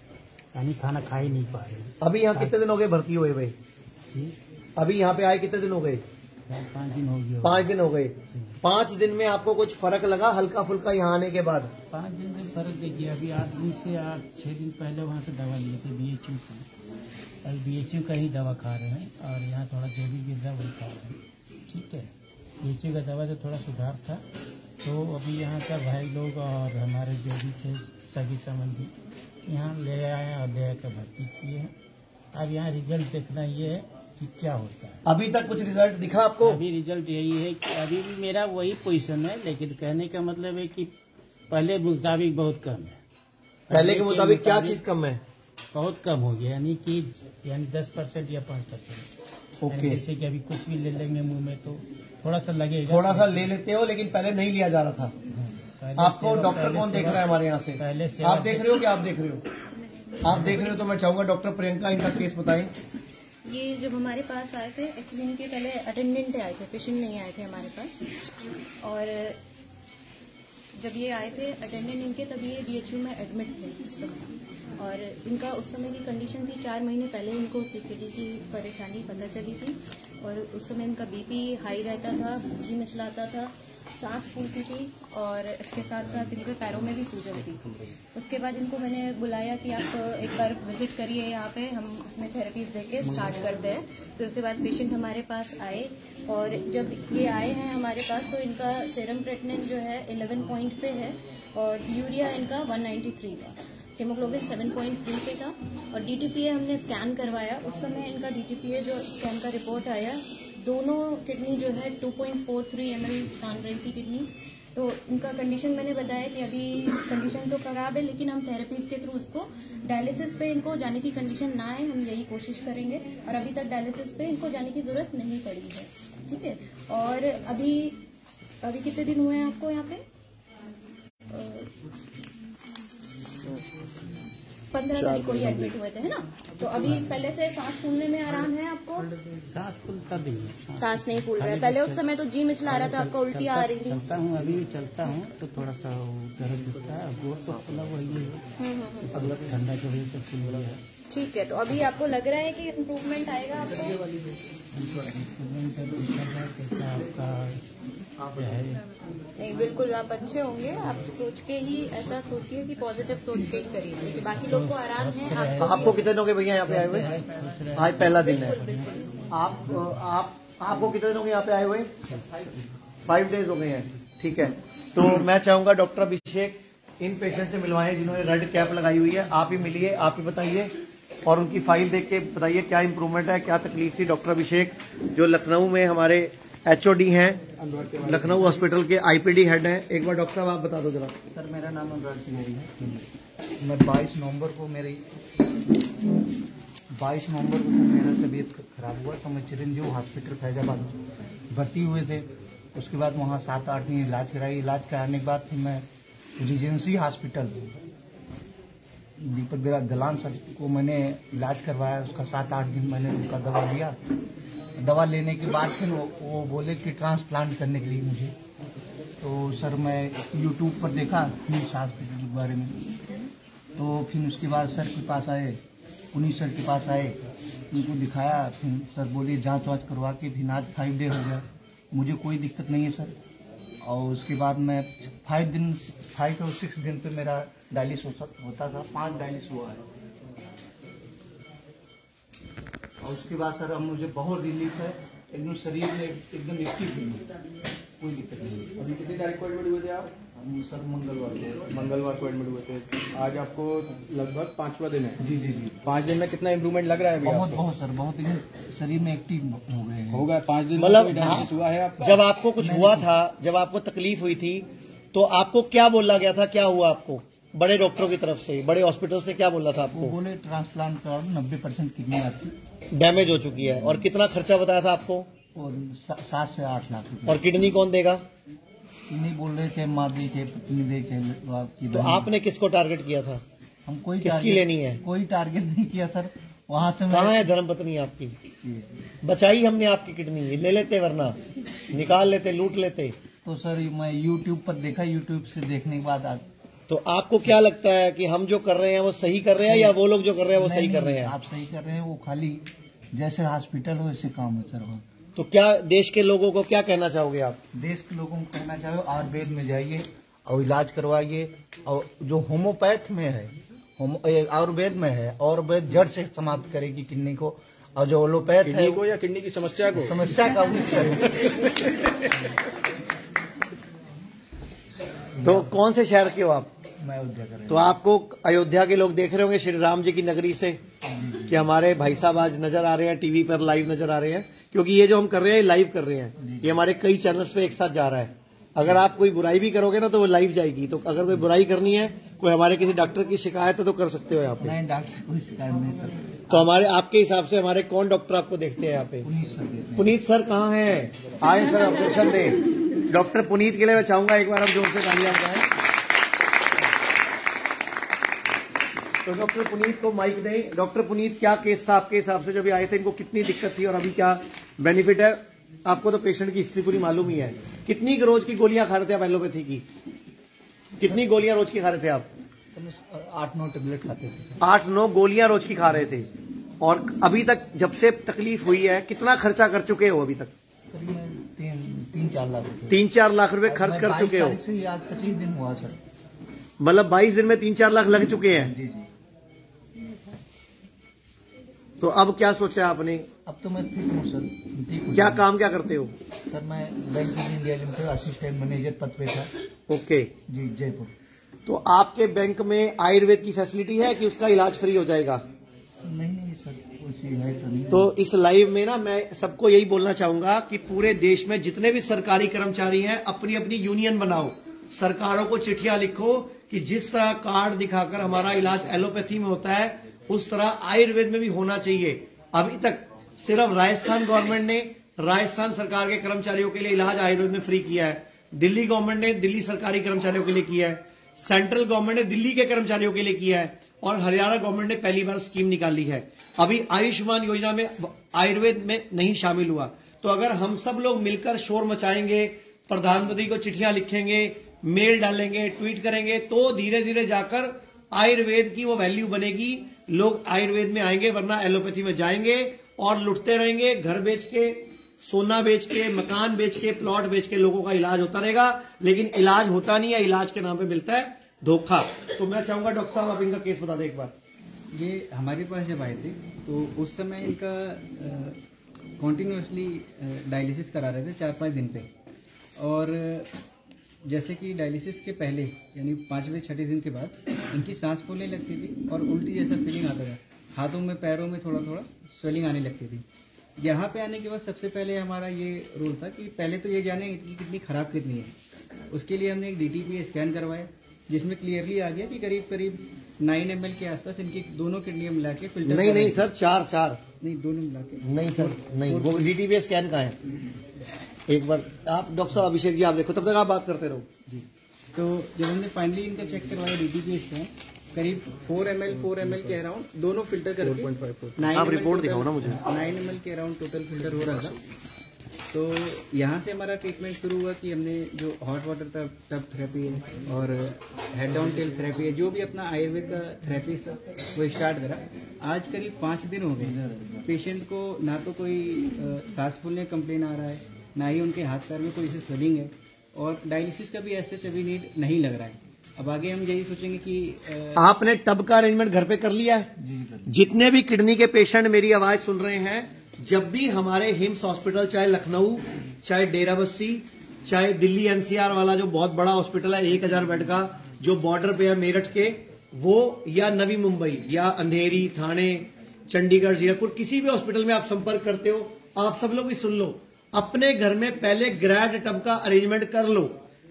L: यानी खाना खा ही नहीं पा रहे।
A: अभी यहाँ कितने दिन हो गए भर्ती हुए भाई? अभी यहाँ पे आए कितने दिन हो गए?
L: 5 दिन हो गए।
A: 5 दिन हो गए। 5 दिन में आपको कुछ फर्क लगा हल्का फुल्का यहाँ आने के बाद?
L: 5 दिन से फर्क देखिए। अभी 8 दिन से 6 दिन पहले वहाँ से दवा लिए थे BHU से, अभी BHU का ही दवा खा रहे हैं। और यहाँ थोड़ा जो भी गिर रहा वही खा रहे हैं, ठीक है। BHU का दवा से थोड़ा सुधार था। तो अभी यहाँ का भाई लोग और हमारे जो भी थे सभी संबंधी यहाँ ले आए और ले आकर भर्ती किए हैं। अब यहाँ रिजल्ट देखना ये है कि क्या होता है।
A: अभी तक कुछ रिजल्ट दिखा आपको?
L: अभी रिजल्ट यही है कि अभी भी मेरा वही पोजीशन है, लेकिन कहने का मतलब है कि पहले मुताबिक बहुत कम है।
A: पहले के मुताबिक क्या चीज कम है?
L: बहुत कम हो गया, यानी 10% या 5%।
A: ओके।
L: जैसे कि अभी कुछ भी ले लेंगे मुंह में तो थोड़ा सा लगेगा।
A: थोड़ा सा ले लेते हो, लेकिन पहले नहीं लिया जा रहा था। आपको डॉक्टर कौन देख रहा है हमारे यहाँ से?
L: पहले से
A: आप देख रहे हो कि आप देख रहे हो? आप देख रहे हो तो मैं चाहूंगा डॉक्टर प्रियंका इनका केस बताएं।
M: ये जब हमारे पास आए थे, एक्चुअली इनके पहले अटेंडेंट आए थे, पेशेंट नहीं आए थे हमारे पास। और जब ये आए थे अटेंडेंट इनके, तब ये BHU में एडमिट थे उस समय। और इनका उस समय की कंडीशन थी, 4 महीने पहले इनको CKD की परेशानी पता चली थी। और उस समय इनका BP हाई रहता था, जी मचलाता था सांस फूलती थी और इसके साथ साथ इनके पैरों में भी सूजन थी। उसके बाद इनको मैंने बुलाया कि आप एक बार विजिट करिए यहाँ पे, हम इसमें थेरेपीज देके स्टार्ट करते हैं। फिर उसके बाद पेशेंट हमारे पास आए और जब ये आए हैं हमारे पास तो इनका सेरम क्रेटिनिन जो है 11 पॉइंट पे है और यूरिया इनका 193 था, हीमोग्लोबिन 7.3 पे था और डीटीपीए हमने स्कैन करवाया। उस समय इनका डीटीपीए जो स्कैन का रिपोर्ट आया, दोनों किडनी जो है 2.43 ml छान रही थी किडनी। तो इनका कंडीशन मैंने बताया कि अभी कंडीशन तो खराब है, लेकिन हम थेरेपीज के थ्रू उसको डायलिसिस पे इनको जाने की कंडीशन ना आए, हम यही कोशिश करेंगे। और अभी तक डायलिसिस पे इनको जाने की जरूरत नहीं पड़ी है, ठीक है। और अभी कितने दिन हुए हैं आपको यहाँ पे? 15 तारीख को ही एडमिट हुए थे, है ना? तो अभी पहले से सांस फूलने में आराम है आपको?
L: सांस फूलता नहीं,
M: सांस नहीं फूल रहा है। पहले उस समय तो जी मिचला रहा था, आपका उल्टी आ रही थी।
L: चलता हूँ, अभी भी चलता हूँ तो थोड़ा सा दर्द दिखता है। गोर तो खुला हुआ ही है, अगला ठंडा की वजह से फूल गया है।
M: ठीक है, तो अभी आपको लग रहा है कि इम्प्रूवमेंट आएगा आपको? नहीं, बिल्कुल आप अच्छे होंगे। आप सोच के ही ऐसा सोचिए कि पॉजिटिव सोच के ही करिए, लेकिन बाकी लोग को आराम है।
A: आपको कितने लोग भैया यहाँ पे आए हुए? आज पहला दिन है। आपको कितने लोग यहाँ पे आए हुए? 5 डेज हो गए हैं, ठीक है। तो मैं चाहूंगा डॉक्टर अभिषेक इन पेशेंट से मिलवाएं जिन्होंने रेड कैप लगाई हुई है। आप ही मिलिए, आप ही बताइए और उनकी फाइल देख के बताइए क्या इंप्रूवमेंट है, क्या तकलीफ थी। डॉक्टर अभिषेक जो लखनऊ में हमारे HOD हैं, लखनऊ हॉस्पिटल के IPD हेड हैं। एक बार डॉक्टर साहब आप बता दो जरा।
N: सर मेरा नाम अनुराग तिवारी है। मैं 22 नवंबर को मेरा तबीयत खराब हुआ तो मैं चिरंजीव हॉस्पिटल फैजाबाद भर्ती हुए थे। उसके बाद वहाँ 7-8 दिन इलाज कराई। इलाज कराने के बाद फिर मैं रीजेंसी हॉस्पिटल दीपक दलान सर को मैंने इलाज करवाया। उसका 7-8 दिन मैंने उनका दवा लिया। दवा लेने के बाद फिर वो बोले कि ट्रांसप्लांट करने के लिए मुझे। तो सर मैं यूट्यूब पर देखा हिम्स हॉस्पिटल के बारे में, तो फिर उसके बाद सर के पास आए, पुनीत सर के पास आए, उनको दिखाया। फिर सर बोले जांच वाँच करवा के फिर आज 5 डे हो गया, मुझे कोई दिक्कत नहीं है सर। और उसके बाद मैं 5 और 6 दिन पे मेरा डायलिसिस होता था। 5 डायलिसिस हुआ है और उसके बाद सर अब मुझे बहुत रिलीफ है, एकदम शरीर में एकदम एक्टिव है, कोई दिक्कत नहीं।
G: अभी कितनी तारीख को एडमिट हुए थे आप?
N: हम सर
G: मंगलवार को एडमिट हुए थे। आज आपको लगभग 5वां दिन है।
N: जी।
G: 5 दिन में कितना इम्प्रूवमेंट लग रहा है?
N: बहुत सर, बहुत एकदम शरीर में एक्टिव हो गए हैं।
G: हो गया 5 दिन
A: मतलब
G: हुआ है आपका?
A: जब आपको कुछ हुआ था, जब आपको तकलीफ हुई थी तो आपको क्या बोला गया था, क्या हुआ आपको बड़े डॉक्टरों की तरफ से, बड़े हॉस्पिटल से क्या बोला था आपको?
N: वो बोले ट्रांसप्लांट करा, 90% किडनी आपकी
A: डैमेज हो चुकी है। और कितना खर्चा बताया था आपको?
N: और 7 से 8 लाख रुपए।
A: और किडनी कौन देगा?
N: नहीं बोल रहे थे, माँ दे थे, पत्नी दे थे।
A: तो आपने किसको टारगेट किया था?
N: हम कोई
A: किसकी लेनी है?
N: कोई टारगेट नहीं किया सर। वहाँ से
A: कहाँ है धर्मपत्नी आपकी? बचाई हमने आपकी किडनी, ले लेते वरना निकाल लेते, लूट लेते।
N: तो सर मैं यूट्यूब पर देखा, यूट्यूब से देखने के बाद
A: तो आपको क्या लगता है कि हम जो कर रहे हैं वो सही कर रहे हैं या वो लोग जो कर रहे हैं वो सही कर रहे हैं?
N: आप सही कर रहे हैं, वो खाली जैसे हॉस्पिटल हो वैसे काम है सर। वहाँ
A: तो क्या देश के लोगों को क्या कहना चाहोगे आप?
N: देश के लोगों को कहना चाहो आयुर्वेद में जाइए और इलाज करवाइए। और जो होम्योपैथ में है, आयुर्वेद में है, आयुर्वेद जड़ से समाप्त करेगी किडनी को। और जो एलोपैथ है
G: किडनी को या किडनी की समस्या को?
N: समस्या का
A: तो कौन से शहर के हो आप?
N: मैं अयोध्या कर रहा हूं।
A: तो आपको अयोध्या के लोग देख रहे होंगे श्री राम जी की नगरी से कि हमारे भाई साहब आज नजर आ रहे हैं, टीवी पर लाइव नजर आ रहे हैं, क्योंकि ये जो हम कर रहे हैं लाइव कर रहे हैं, ये हमारे कई चैनल्स पे एक साथ जा रहा है। अगर आप कोई बुराई भी करोगे ना तो वो लाइव जाएगी। तो अगर कोई बुराई करनी है, कोई हमारे किसी डॉक्टर की शिकायत है तो कर सकते हो यहाँ पे।
N: नहीं डॉक्टर से कोई शिकायत नहीं सर।
A: तो हमारे आपके हिसाब से हमारे कौन डॉक्टर आपको देखते हैं यहाँ पे? पुनीत सर कहाँ हैं? आए सर, ऑपरेशन दे। डॉक्टर पुनीत के लिए मैं चाहूंगा एक बार हम जोर से तालियां बजाएं। तो डॉक्टर पुनीत को माइक दें। डॉक्टर पुनीत, क्या केस था आपके हिसाब से? जब ये आए थे इनको कितनी दिक्कत थी और अभी क्या बेनिफिट है? आपको तो पेशेंट की हिस्ट्री पूरी मालूम ही है। कितनी रोज की गोलियां खा रहे थे आप एलोपैथी की? कितनी गोलियां रोज की खा रहे थे आप?
N: 8-9 टेबलेट खाते थे।
A: 8-9 गोलियां रोज की खा रहे थे। और अभी तक जब से तकलीफ हुई है कितना खर्चा कर चुके हो अभी तक?
N: करीब 3 3-4 लाख रुपए।
A: 3-4 लाख रुपए खर्च कर चुके हो?
N: 22 तारीख से आज 25 दिन हुआ सर।
A: मतलब 22 दिन में 3-4 लाख लग चुके हैं?
N: जी जी।
A: तो अब क्या सोचा है आपने?
N: अब तो मैं फिट हूँ सर, ठीक हूँ।
A: क्या काम क्या करते हो?
N: सर मैं bank of India limited assistant manager पद पे था।
A: ओके
N: जी, जयपुर।
A: तो आपके बैंक में आयुर्वेद की फैसिलिटी है कि उसका इलाज फ्री हो जाएगा?
N: नहीं सर, उसी है तो नहीं।
A: तो इस लाइव में ना मैं सबको यही बोलना चाहूंगा कि पूरे देश में जितने भी सरकारी कर्मचारी हैं अपनी अपनी यूनियन बनाओ, सरकारों को चिट्ठियां लिखो कि जिस तरह कार्ड दिखाकर हमारा इलाज एलोपैथी में होता है उस तरह आयुर्वेद में भी होना चाहिए। अभी तक सिर्फ राजस्थान गवर्नमेंट ने राजस्थान सरकार के कर्मचारियों के लिए इलाज आयुर्वेद में फ्री किया है, दिल्ली गवर्नमेंट ने दिल्ली सरकारी कर्मचारियों के लिए किया है, सेंट्रल गवर्नमेंट ने दिल्ली के कर्मचारियों के लिए किया है और हरियाणा गवर्नमेंट ने पहली बार स्कीम निकाली है। अभी आयुष्मान योजना में आयुर्वेद में नहीं शामिल हुआ। तो अगर हम सब लोग मिलकर शोर मचाएंगे, प्रधानमंत्री को चिट्ठियां लिखेंगे, मेल डालेंगे, ट्वीट करेंगे, तो धीरे धीरे जाकर आयुर्वेद की वो वैल्यू बनेगी, लोग आयुर्वेद में आएंगे, वरना एलोपैथी में जाएंगे और लुटते रहेंगे। घर बेच के, सोना बेच के, मकान बेच के, प्लॉट बेच के लोगों का इलाज होता रहेगा, लेकिन इलाज होता नहीं है, इलाज के नाम पे मिलता है धोखा। तो मैं चाहूंगा डॉक्टर साहब आप इनका केस बता दें एक बार।
O: ये हमारे पास जब आए थे तो उस समय इनका कॉन्टिन्यूसली डायलिसिस करा रहे थे 4-5 दिन पे, और जैसे कि डायलिसिस के पहले यानी 5वें-6वें दिन के बाद इनकी सांस फूलने लगती थी और उल्टी जैसा फीलिंग आता था, हाथों में पैरों में थोड़ा थोड़ा स्वेलिंग आने लगती थी। यहाँ पे आने के बाद सबसे पहले हमारा ये रोल था कि पहले तो ये जाने कि कितनी खराब किडनी है। उसके लिए हमने एक DTPA स्कैन करवाया जिसमें क्लियरली आ गया कि करीब करीब 9 ml के आसपास इनकी दोनों किडनियां मिला के फिल्टर।
A: नहीं सर, 4
O: नहीं, दोनों मिला के।
A: नहीं सर, नहीं, वो DTPA स्कैन का है। एक बार आप डॉक्टर साहब अभिषेक जी आप देखो, तब तक आप बात करते रहो
O: जी। तो जब हमने फाइनली इनका चेक करवाया DTPA स्कैन, करीब 4 ml के अराउंड दोनों फिल्टर करके
A: आप रिपोर्ट दिखाओ ना मुझे।
O: 9 ml के अराउंड टोटल फिल्टर हो रहा था। तो यहाँ से हमारा ट्रीटमेंट शुरू हुआ कि हमने जो हॉट वाटर टब थेरेपी है और हेड डाउन टेल थेरेपी है, जो भी अपना आयुर्वेद का थेरेपी था वो स्टार्ट करा। आज करीब 5 दिन हो गए, पेशेंट को ना तो कोई सांस फूलने कंप्लेन आ रहा है, ना ही उनके हाथ पैर में कोई ऐसी स्वेलिंग है, और डायलिसिस का भी ऐसे अभी नीड नहीं लग रहा है। अब आगे हम यही सोचेंगे कि
A: आपने टब का अरेंजमेंट घर पे कर लिया है? जितने भी किडनी के पेशेंट मेरी आवाज सुन रहे हैं, जब भी हमारे हिम्स हॉस्पिटल, चाहे लखनऊ, चाहे डेराबस्सी, चाहे दिल्ली NCR वाला जो बहुत बड़ा हॉस्पिटल है 1000 बेड का, जो बॉर्डर पे है मेरठ के, वो या नवी मुंबई या अंधेरी, थाने, चंडीगढ़, जयपुर, किसी भी हॉस्पिटल में आप संपर्क करते हो, आप सब लोग भी सुन लो, अपने घर में पहले ग्रैड टब का अरेंजमेंट कर लो।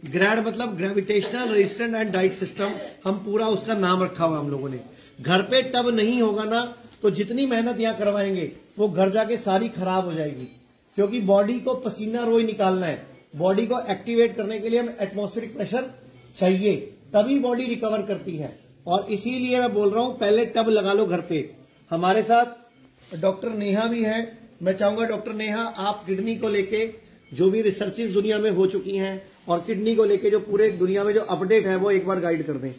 A: ग्रैड मतलब gravitational resistant and diet system, हम पूरा उसका नाम रखा हुआ हम लोगों ने। घर पे टब नहीं होगा ना तो जितनी मेहनत यहाँ करवाएंगे वो घर जाके सारी खराब हो जाएगी, क्योंकि बॉडी को पसीना रोज निकालना है। बॉडी को एक्टिवेट करने के लिए हमें एटमॉस्फेरिक प्रेशर चाहिए, तभी बॉडी रिकवर करती है। और इसीलिए मैं बोल रहा हूं पहले टब लगा लो घर पे। हमारे साथ डॉक्टर नेहा भी है, मैं चाहूंगा डॉक्टर नेहा आप किडनी को लेके जो भी रिसर्चेस दुनिया में हो चुकी हैं और किडनी को लेके जो पूरे दुनिया में जो अपडेट है वो एक बार गाइड कर दें।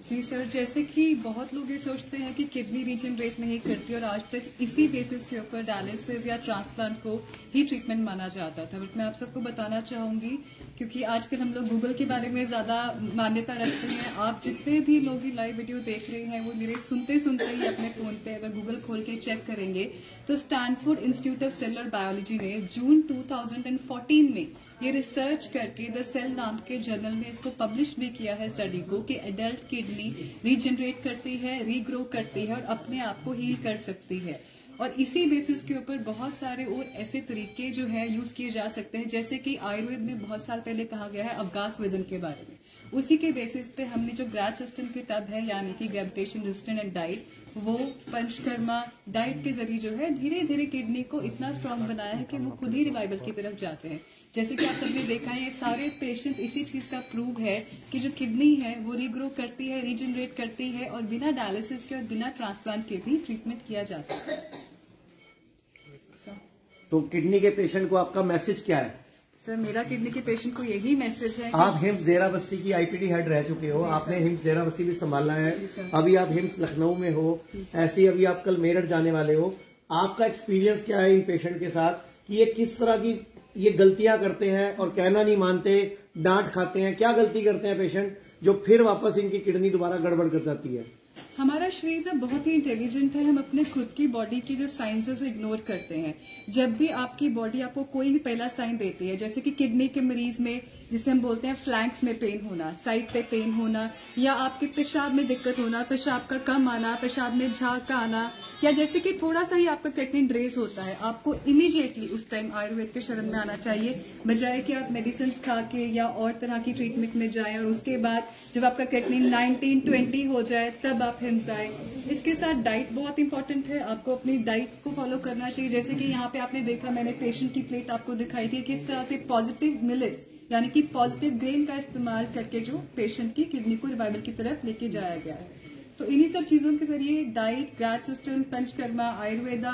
C: जी सर, जैसे कि बहुत लोग ये सोचते हैं कि किडनी रीजनरेट नहीं करती और आज तक इसी बेसिस के ऊपर डायलिसिस या ट्रांसप्लांट को ही ट्रीटमेंट माना जाता था। बट मैं आप सबको बताना चाहूंगी, क्योंकि आजकल हम लोग गूगल के बारे में ज्यादा मान्यता रखते हैं। आप जितने भी लोग ही लाइव वीडियो देख रहे हैं वो मेरे सुनते सुनते ही अपने फोन पे अगर गूगल खोल के चेक करेंगे तो Stanford institute of cellular biology ने जून 2014 में ये रिसर्च करके द सेल नाम के जर्नल में इसको पब्लिश भी किया है स्टडी को कि एडल्ट किडनी रीजनरेट करती है, रीग्रो करती है और अपने आप को हील कर सकती है। और इसी बेसिस के ऊपर बहुत सारे और ऐसे तरीके जो है यूज किए जा सकते हैं, जैसे कि आयुर्वेद में बहुत साल पहले कहा गया है अवगास वेदन के बारे में। उसी के बेसिस पे हमने जो ग्रैड सिस्टम के टब है यानी कि ग्रेविटेशन रेजिस्टेंट एंड डाइट, वो पंचकर्मा डाइट के जरिए जो है धीरे धीरे किडनी को इतना स्ट्रांग बनाया है कि वो खुद ही रिवाइवल की तरफ जाते हैं। जैसे कि आप सबने देखा है, ये सारे पेशेंट्स इसी चीज का प्रूव है कि जो किडनी है वो रीग्रो करती है, रीजनरेट करती है और बिना डायलिसिस के और बिना ट्रांसप्लांट के भी ट्रीटमेंट किया जा सकता है।
A: तो किडनी के पेशेंट को आपका मैसेज क्या है?
C: सर, मेरा किडनी के पेशेंट को यही मैसेज है।
A: आप हिम्स डेराबस्सी की IPD हेड रह चुके हो, आपने हिम्स डेराबस्सी भी संभाला है, अभी आप हिम्स लखनऊ में हो, ऐसे ही अभी आप कल मेरठ जाने वाले हो। आपका एक्सपीरियंस क्या है इन पेशेंट के साथ कि ये किस तरह की ये गलतियां करते हैं और कहना नहीं मानते, डांट खाते हैं, क्या गलती करते हैं पेशेंट जो फिर वापस इनकी किडनी दोबारा गड़बड़ कर जाती है?
C: हमारा शरीर ना बहुत ही इंटेलिजेंट है। हम अपने खुद की बॉडी की जो साइंस है उसे इग्नोर करते हैं। जब भी आपकी बॉडी आपको कोई भी पहला साइन देती है, जैसे कि किडनी के मरीज में जिसे हम बोलते हैं फ्लैंक्स में पेन होना, साइड पे पेन होना, या आपके पेशाब में दिक्कत होना, पेशाब का कम आना, पेशाब में झाग का आना, या जैसे कि थोड़ा सा ही आपका क्रेटिनिन रेज होता है, आपको इमीडिएटली उस टाइम आयुर्वेद के शरण में आना चाहिए, बजाय कि आप मेडिसिन खा के या और तरह की ट्रीटमेंट में जाएं और उसके बाद जब आपका क्रेटिनिन 19-20 हो जाए तब आप हिम्स आए। इसके साथ डाइट बहुत इंपॉर्टेंट है, आपको अपनी डाइट को फॉलो करना चाहिए। जैसे कि यहाँ पे आपने देखा, मैंने पेशेंट की प्लेट आपको दिखाई थी, किस तरह से पॉजिटिव मिलेट्स यानी कि पॉजिटिव ग्रेन का इस्तेमाल करके जो पेशेंट की किडनी को रिवाइवल की तरफ लेके जाया गया है। तो इन्हीं सब चीजों के जरिए डाइट, ग्रैड सिस्टम, पंचकर्मा, आयुर्वेदा,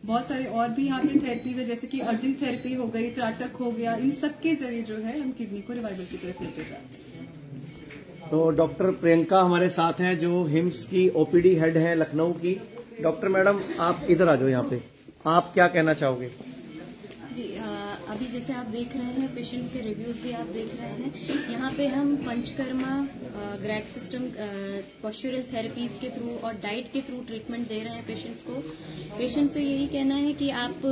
C: बहुत सारे और भी यहाँ पे थेरेपीज है, जैसे कि अर्जिन थेरेपी हो गई, त्राटक हो गया, इन सब के जरिए जो है हम किडनी को रिवाइवल की तरफ लेके जाते हैं।
A: तो डॉक्टर प्रियंका हमारे साथ हैं जो हिम्स की ओपीडी हेड है लखनऊ की। डॉक्टर मैडम, आप इधर आ जाओ, यहाँ पे आप क्या कहना चाहोगे?
M: जी, अभी जैसे आप देख रहे हैं, पेशेंट्स के रिव्यूज भी आप देख रहे हैं। यहाँ पे हम पंचकर्मा, ग्रैड सिस्टम, पोस्चरल थेरेपीज के थ्रू और डाइट के थ्रू ट्रीटमेंट दे रहे हैं पेशेंट्स को। पेशेंट से यही कहना है कि आप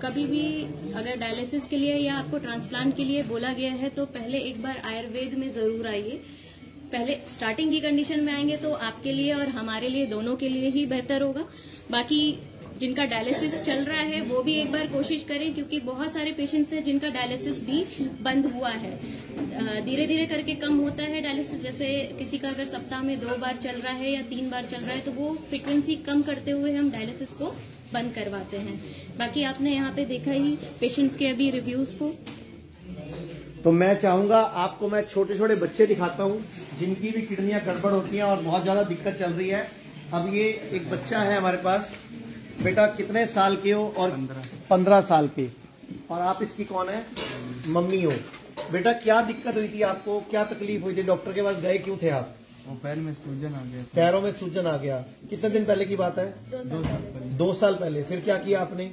M: कभी भी अगर डायलिसिस के लिए या आपको ट्रांसप्लांट के लिए बोला गया है तो पहले एक बार आयुर्वेद में जरूर आइए। पहले स्टार्टिंग की कंडीशन में आएंगे तो आपके लिए और हमारे लिए, दोनों के लिए ही बेहतर होगा। बाकी जिनका डायलिसिस चल रहा है वो भी एक बार कोशिश करें, क्योंकि बहुत सारे पेशेंट्स हैं जिनका डायलिसिस भी बंद हुआ है। धीरे धीरे करके कम होता है डायलिसिस। जैसे किसी का अगर सप्ताह में 2 बार चल रहा है या 3 बार चल रहा है तो वो फ्रीक्वेंसी कम करते हुए हम डायलिसिस को बंद करवाते हैं। बाकी आपने यहाँ पे देखा ही पेशेंट्स के अभी रिव्यूज को।
A: तो मैं चाहूंगा आपको मैं छोटे छोटे बच्चे दिखाता हूँ जिनकी भी किडनियां गड़बड़ होती हैं और बहुत ज्यादा दिक्कत चल रही है। अब ये एक बच्चा है हमारे पास। बेटा कितने साल के हो? और 15 साल के। और आप इसकी कौन है? मम्मी हो। बेटा क्या दिक्कत हुई थी आपको, क्या तकलीफ हुई थी? डॉक्टर के पास गए क्यों थे आप?
G: वो पैर में सूजन आ गया।
A: पैरों में सूजन आ गया। कितने दिन पहले की बात है? 2 साल पहले। फिर क्या किया आपने?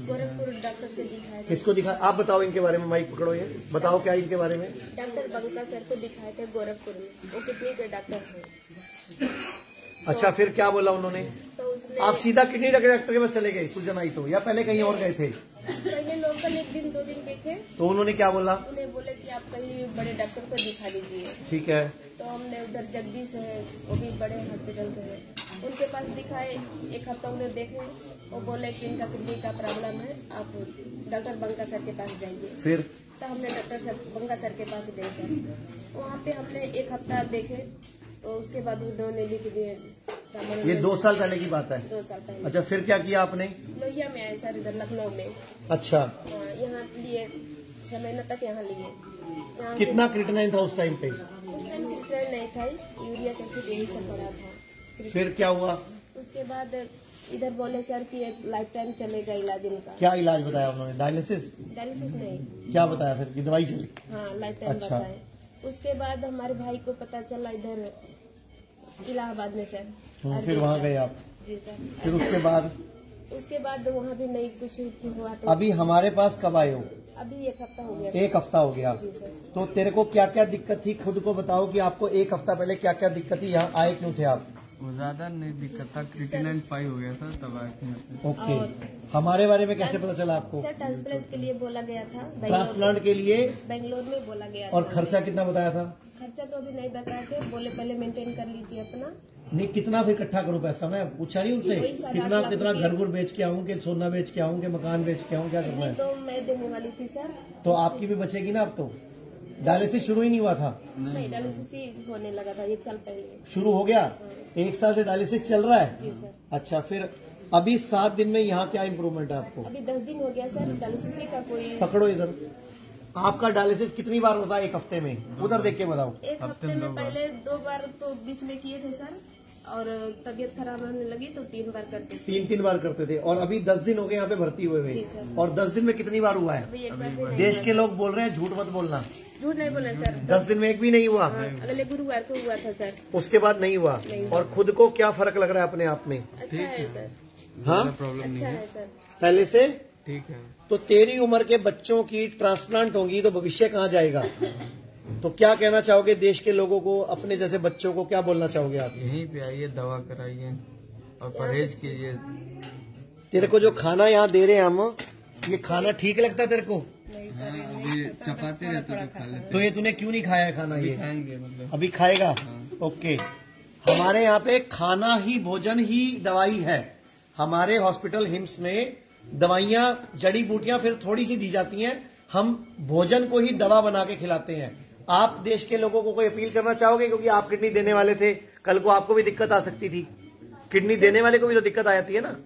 B: गोरखपुर डॉक्टर को दिखाया।
A: किसको दिखाया? आप बताओ इनके बारे में, माइक पकड़ो, ये बताओ क्या इनके बारे में।
B: डॉक्टर बंका सर को दिखाए थे गोरखपुर में, वो किडनी के डॉक्टर थे।
A: अच्छा, फिर क्या बोला उन्होंने?
B: तो उसने
A: आप सीधा किडनी डॉक्टर के पास चले गए सूजन आई तो, या पहले कहीं और गए थे?
B: पहले लोकल 1 दिन 2 दिन देखे।
A: तो उन्होंने क्या बोला?
B: उन्हें बोले कि आप कहीं बड़े डॉक्टर को दिखा लीजिए।
A: ठीक है।
B: तो हमने उधर जगदीश है, वो भी बड़े हॉस्पिटल के हैं, उनके पास दिखाए। 1 हफ्ता उन्हें देखे, वो बोले कि इनका किडनी का प्रॉब्लम है, आप डॉक्टर बंका सर के पास जाइए।
A: फिर
B: तो हमने डॉक्टर सर बंका सर के पास गए सर। वहाँ पे हमने 1 हफ्ता देखे, तो उसके बाद उन्होंने लिख दिए।
A: ये 2 साल पहले की बात है?
B: 2 साल पहले।
A: अच्छा, फिर क्या किया आपने?
B: लोहिया में आए सर, इधर लखनऊ में।
A: अच्छा।
B: यहाँ लिए 6 महीने तक यहाँ लिए।
A: कितना क्रिटिनाइन था उस टाइम पे?
B: उस टाइम क्रिटिनाइन नहीं था, यूरिया एसिड यही सब पड़ा था।
A: फिर क्या हुआ?
B: उसके बाद इधर बोले सर कि एक लाइफ टाइम चलेगा इलाज इनका।
A: क्या इलाज बताया उन्होंने? डायलिसिस?
B: डायलिसिस नहीं।
A: क्या बताया फिर कि दवाई चली?
B: हाँ, लाइफ टाइम
A: अच्छा।
B: बताए। उसके बाद हमारे भाई को पता चला इधर इलाहाबाद में सर।
A: फिर वहाँ गए आप?
B: जी सर।
A: फिर उसके बाद
B: वहाँ भी नहीं कुछ हुआ। तो
A: अभी हमारे पास कब आए हो?
B: अभी 1 हफ्ता हो गया।
A: 1 हफ्ता हो गया।
B: जी सर।
A: तो तेरे को क्या क्या दिक्कत थी, खुद को बताओ कि आपको 1 हफ्ता पहले क्या क्या दिक्कत थी, यहाँ आए क्यों थे आप?
G: वो ज्यादा नहीं दिक्कत था, क्रिटिनाइन 5 हो गया था तब आए थे।
A: ओके। हमारे बारे में कैसे पता चला आपको?
B: सर ट्रांसप्लांट के लिए बोला गया था।
A: ट्रांसप्लांट के लिए
B: बेंगलोर में बोला गया।
A: और खर्चा कितना बताया था?
B: खर्चा तो अभी नहीं बताए थे, बोले पहले मेंटेन कर लीजिए अपना।
A: नहीं, कितना फिर इकट्ठा करूं पैसा? मैं पूछा नहीं उनसे कितना कितना घर गुर बेच के आऊं, कि सोना बेच के आऊं, कि मकान बेच के आऊं, क्या करना है?
B: तो मैं देने वाली थी सर।
A: तो आपकी भी बचेगी ना अब तो? डायलिसिस शुरू ही नहीं हुआ था?
B: नहीं, डायलिसिस ही होने लगा था 1 साल पहले।
A: शुरू हो गया? 1 साल से डायलिसिस चल रहा है?
B: जी सर।
A: अच्छा, फिर अभी 7 दिन में यहाँ क्या इम्प्रूवमेंट है आपको?
B: अभी 10 दिन हो गया सर, डायलिसिस का कोई।
A: पकड़ो इधर। आपका डायलिसिस कितनी बार होता है 1 हफ्ते में? उधर देख के बताओ।
B: 1 हफ्ते में पहले 2 बार तो बीच में किए थे सर, और तबीयत खराब होने लगी तो 3 बार करते थे।
A: 3 बार करते थे। और अभी 10 दिन हो गए यहाँ पे भर्ती हुए हुए। और 10 दिन में कितनी बार हुआ है? देश के लोग बोल रहे हैं, झूठ मत बोलना।
B: झूठ नहीं बोले सर।
A: 10 दिन में एक भी नहीं हुआ?
B: अगले गुरुवार को हुआ था सर।
A: उसके बाद नहीं हुआ। और खुद को क्या फर्क लग रहा है अपने आप में?
B: अच्छा है सर।
A: हाँ,
G: प्रॉब्लम नहीं
B: अच्छा
G: है
B: है सर।
A: पहले से
G: ठीक है।
A: तो तेरी उम्र के बच्चों की ट्रांसप्लांट होंगी तो भविष्य कहाँ जाएगा? तो क्या कहना चाहोगे देश के लोगों को, अपने जैसे बच्चों को क्या बोलना चाहोगे आप?
G: यहीं पे आइए, दवा कराइए और परहेज कीजिए।
A: तेरे को जो खाना यहाँ दे रहे हैं हम, ये खाना ठीक लगता है तेरे को?
G: अभी चपाते रहते तो खा लेते।
A: तो ये तूने क्यों नहीं खाया है खाना? ये
G: खाएंगे मतलब
A: अभी खाएगा। ओके, हमारे यहाँ पे खाना ही भोजन ही दवाई है। हमारे हॉस्पिटल हिम्स में दवाइयाँ जड़ी बूटियां फिर थोड़ी सी दी जाती हैं, हम भोजन को ही दवा बना के खिलाते हैं। आप देश के लोगों को कोई अपील करना चाहोगे? क्योंकि आप किडनी देने वाले थे, कल को आपको भी दिक्कत आ सकती थी। किडनी देने वाले को भी तो दिक्कत आ जाती है ना।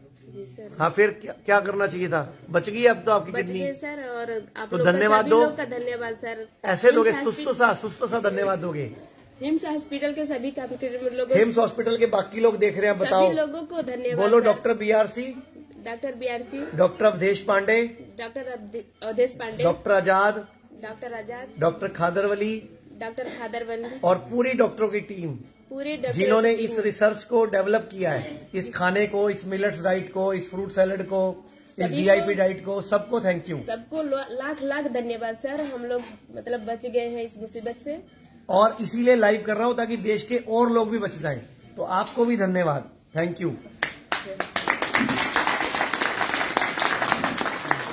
A: हाँ, फिर क्या करना चाहिए था? बच गई अब तो आपकी किडनी
B: सर। और आप
A: तो धन्यवाद दो।
B: धन्यवाद सर।
A: ऐसे दोगे सुस्त सा धन्यवाद दोगे?
B: हिम्स हॉस्पिटल के सभी लोगों,
A: हिम्स हॉस्पिटल के बाकी लोग देख रहे हैं, बताओ।
B: सभी लोगों को धन्यवाद।
A: बोलो doctor BRC, doctor Awadhesh Pandey, doctor Azad, doctor Khadarvali और पूरी डॉक्टरों की टीम, जिन्होंने इस रिसर्च को डेवलप किया है, इस खाने को, इस मिलेट्स डाइट को, इस फ्रूट सैलेड को, इस डीआईपी डाइट को, सबको थैंक यू।
B: सबको लाख लाख धन्यवाद सर। हम लोग मतलब बच गए हैं इस मुसीबत से,
A: और इसीलिए लाइव कर रहा हूं ताकि देश के और लोग भी बच जाएं। तो आपको भी धन्यवाद, थैंक यू।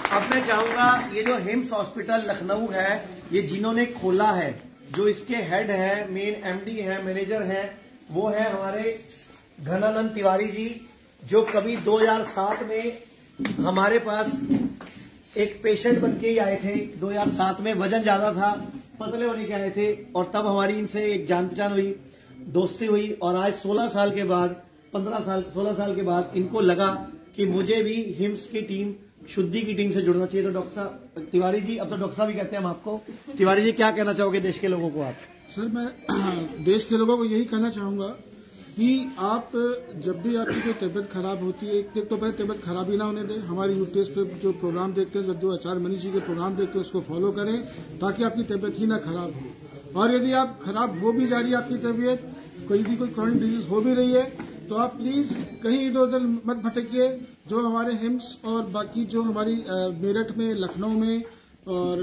A: अब मैं चाहूंगा ये जो हिम्स हॉस्पिटल लखनऊ है, ये जिन्होंने खोला है, जो इसके हेड है, मेन एमडी है, मैनेजर है, वो है हमारे घनानंद तिवारी जी, जो कभी 2007 में हमारे पास एक पेशेंट बन के ही आए थे। 2007 में वजन ज्यादा था, पतले होने के आए थे, और तब हमारी इनसे एक जान पहचान हुई, दोस्ती हुई, और आज 16 साल के बाद 16 साल के बाद इनको लगा कि मुझे भी हिम्स की टीम, शुद्धि की टीम से जुड़ना चाहिए। तो डॉक्टर साहब तिवारी जी, अब तो डॉक्टर साहब ही कहते हैं हम आपको। तिवारी जी, क्या कहना चाहोगे देश के लोगों को आप?
P: सर, मैं देश के लोगों को यही कहना चाहूंगा कि आप जब भी आपकी कोई तबीयत खराब होती है, एक तो पहले तबीयत खराब ही ना होने दें। हमारी यूटीएस पे जो प्रोग्राम देखते हैं, जो आचार्य मनीष जी के प्रोग्राम देखते हैं, उसको फॉलो करें ताकि आपकी तबीयत ही ना खराब हो। और यदि आप खराब हो भी जा रही है आपकी तबीयत, कोई क्रॉनिक डिजीज हो भी रही है, तो आप प्लीज कहीं इधर उधर मत भटकिए। जो हमारे हिम्स और बाकी जो हमारी मेरठ में, लखनऊ में और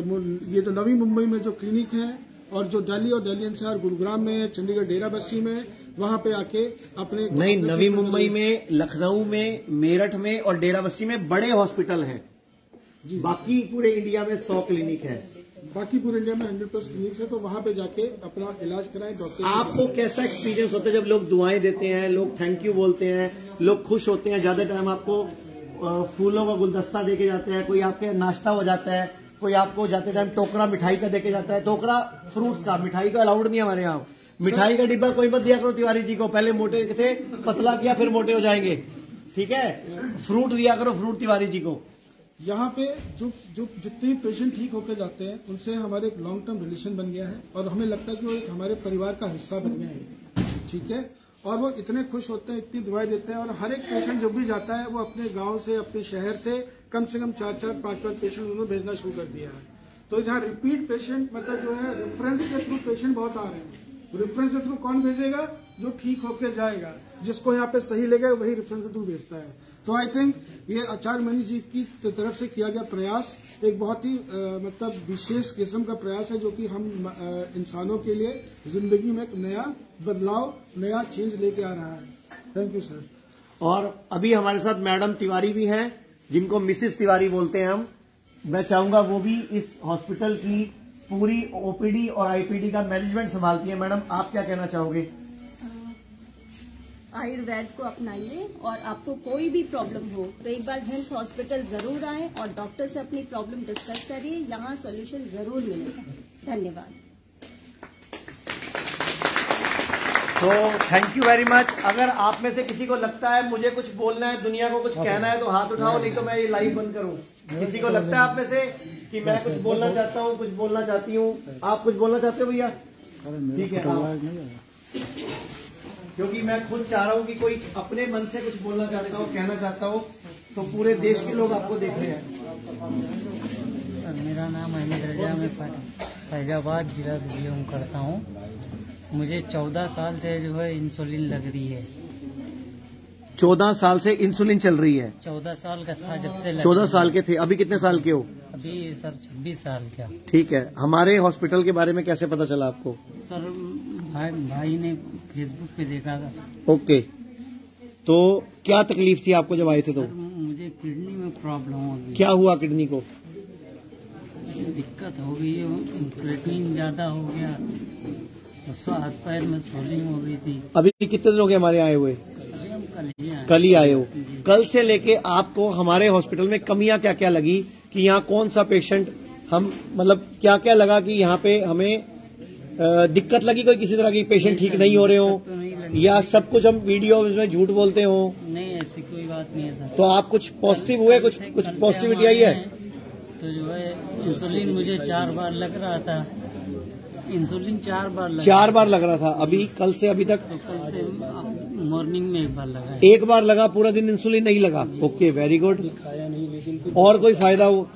P: ये जो नवी मुंबई में जो क्लिनिक है, और जो दिल्ली और दिल्ली एनसीआर, गुरुग्राम में, चंडीगढ़ डेरा बस्सी में, वहां पे आके अपने
A: नहीं, नवी मुंबई में, लखनऊ में, मेरठ में और डेरा बस्सी में बड़े हॉस्पिटल हैं। बाकी पूरे इंडिया में 100 क्लिनिक है।
P: बाकी पूरे इंडिया में 100+ क्लिनिक्स है, तो वहां पे जाके अपना इलाज कराएं। डॉक्टर,
A: आपको कैसा एक्सपीरियंस होता है जब लोग दुआएं देते हैं, लोग थैंक यू बोलते हैं, लोग खुश होते हैं? ज्यादा टाइम आपको फूलों का गुलदस्ता देके जाते हैं, कोई आपके नाश्ता हो जाता है, कोई आपको जाते टाइम टोकरा मिठाई का देके जाता है। टोकरा फ्रूट्स का, मिठाई का अलाउड नहीं है हमारे यहाँ। मिठाई का डिब्बा कोई मत दिया करो तिवारी जी को, पहले मोटे थे, पतला किया फिर मोटे हो जाएंगे, ठीक है? फ्रूट दिया करो, फ्रूट तिवारी जी को।
P: यहाँ पे जो जितने पेशेंट ठीक होकर जाते हैं, उनसे हमारे एक लॉन्ग टर्म रिलेशन बन गया है, और हमें लगता है कि वो एक हमारे परिवार का हिस्सा बन गए हैं, ठीक है? और वो इतने खुश होते हैं, इतनी दुआएं देते हैं, और हर एक पेशेंट जो भी जाता है, वो अपने गांव से, अपने शहर से कम 4-4, 5-5 पेशेंट उन्होंने भेजना शुरू कर दिया है। तो यहाँ रिपीट पेशेंट, मतलब जो है रेफरेंस के थ्रू पेशेंट बहुत आ रहे हैं। रेफरेंस के थ्रू कौन भेजेगा? जो ठीक होकर जाएगा, जिसको यहाँ पे सही लगेगा वही रेफरेंस के थ्रू भेजता है। तो आई थिंक ये आचार्य मनीष जी की तरफ से किया गया प्रयास एक बहुत ही मतलब विशेष किस्म का प्रयास है, जो कि हम इंसानों के लिए जिंदगी में एक नया बदलाव, नया चेंज लेके आ रहा है। Thank you sir.
A: और अभी हमारे साथ मैडम तिवारी भी हैं, जिनको मिसेस तिवारी बोलते हैं हम। मैं चाहूंगा वो भी इस हॉस्पिटल की पूरी ओपीडी और आईपीडी का मैनेजमेंट संभालती है। मैडम, आप क्या कहना चाहोगे?
Q: आयुर्वेद को अपनाइए, और आपको कोई भी प्रॉब्लम हो तो एक बार हिम्स हॉस्पिटल जरूर आए और डॉक्टर से अपनी प्रॉब्लम डिस्कस करिए, यहाँ सॉल्यूशन जरूर मिलेगा। धन्यवाद।
A: तो थैंक यू वेरी मच। अगर आप में से किसी को लगता है मुझे कुछ बोलना है, दुनिया को कुछ कहना है, तो हाथ उठाओ, नहीं तो मैं ये लाइव बंद करूं। किसी को लगता है आप में से कि मैं कुछ बोलना चाहता हूं, कुछ बोलना चाहती हूं? आप कुछ बोलना चाहते हो भैया? ठीक है, क्योंकि मैं खुद चाह रहा हूं कि कोई अपने मन से कुछ बोलना चाहता हो, कहना चाहता हो, तो पूरे देश के लोग आपको देख रहे हैं।
L: मेरा नाम अहमद रजा, मैं फैजाबाद जिला से बिलोंग करता हूँ। मुझे 14 साल से जो है इंसुलिन लग रही है,
A: 14 साल से इंसुलिन चल रही है।
L: 14 साल का था जब से।
A: 14 साल के थे, अभी कितने साल के हो?
L: अभी सर 26 साल का।
A: ठीक है, हमारे हॉस्पिटल के बारे में कैसे पता चला आपको?
L: सर भाई ने फेसबुक पे देखा था।
A: ओके, तो क्या तकलीफ थी आपको जब आए थे? तो
L: मुझे किडनी में प्रॉब्लम हो गई।
A: क्या हुआ किडनी को?
L: दिक्कत हो गई है, क्रिएटिनिन ज्यादा हो गया, हाथ पैर में स्वेलिंग हो गई थी।
A: अभी कितने दिन हो गए हमारे आए हुए? कल ही आए हो। कल से लेके आपको हमारे हॉस्पिटल में कमियां क्या क्या लगी कि यहाँ कौन सा पेशेंट हम मतलब क्या क्या लगा कि यहाँ पे हमें दिक्कत लगी? कोई किसी तरह की पेशेंट ठीक नहीं हो रहे हो या सब कुछ हम वीडियो में झूठ बोलते हो?
L: नहीं, ऐसी कोई बात नहीं है सर।
A: तो आप कुछ पॉजिटिव हुए, कुछ पॉजिटिविटी आई है?
L: तो जो है इंसुलिन मुझे 4 बार लग रहा था, इंसुलिन 4 बार लग रहा था। अभी कल से अभी तक? तो कल से मॉर्निंग में 1 बार लगा।
A: 1 बार लगा, पूरा दिन इंसुलिन नहीं लगा। Okay, very good.
L: खाया नहीं, लेकिन
A: और कोई फायदा हो?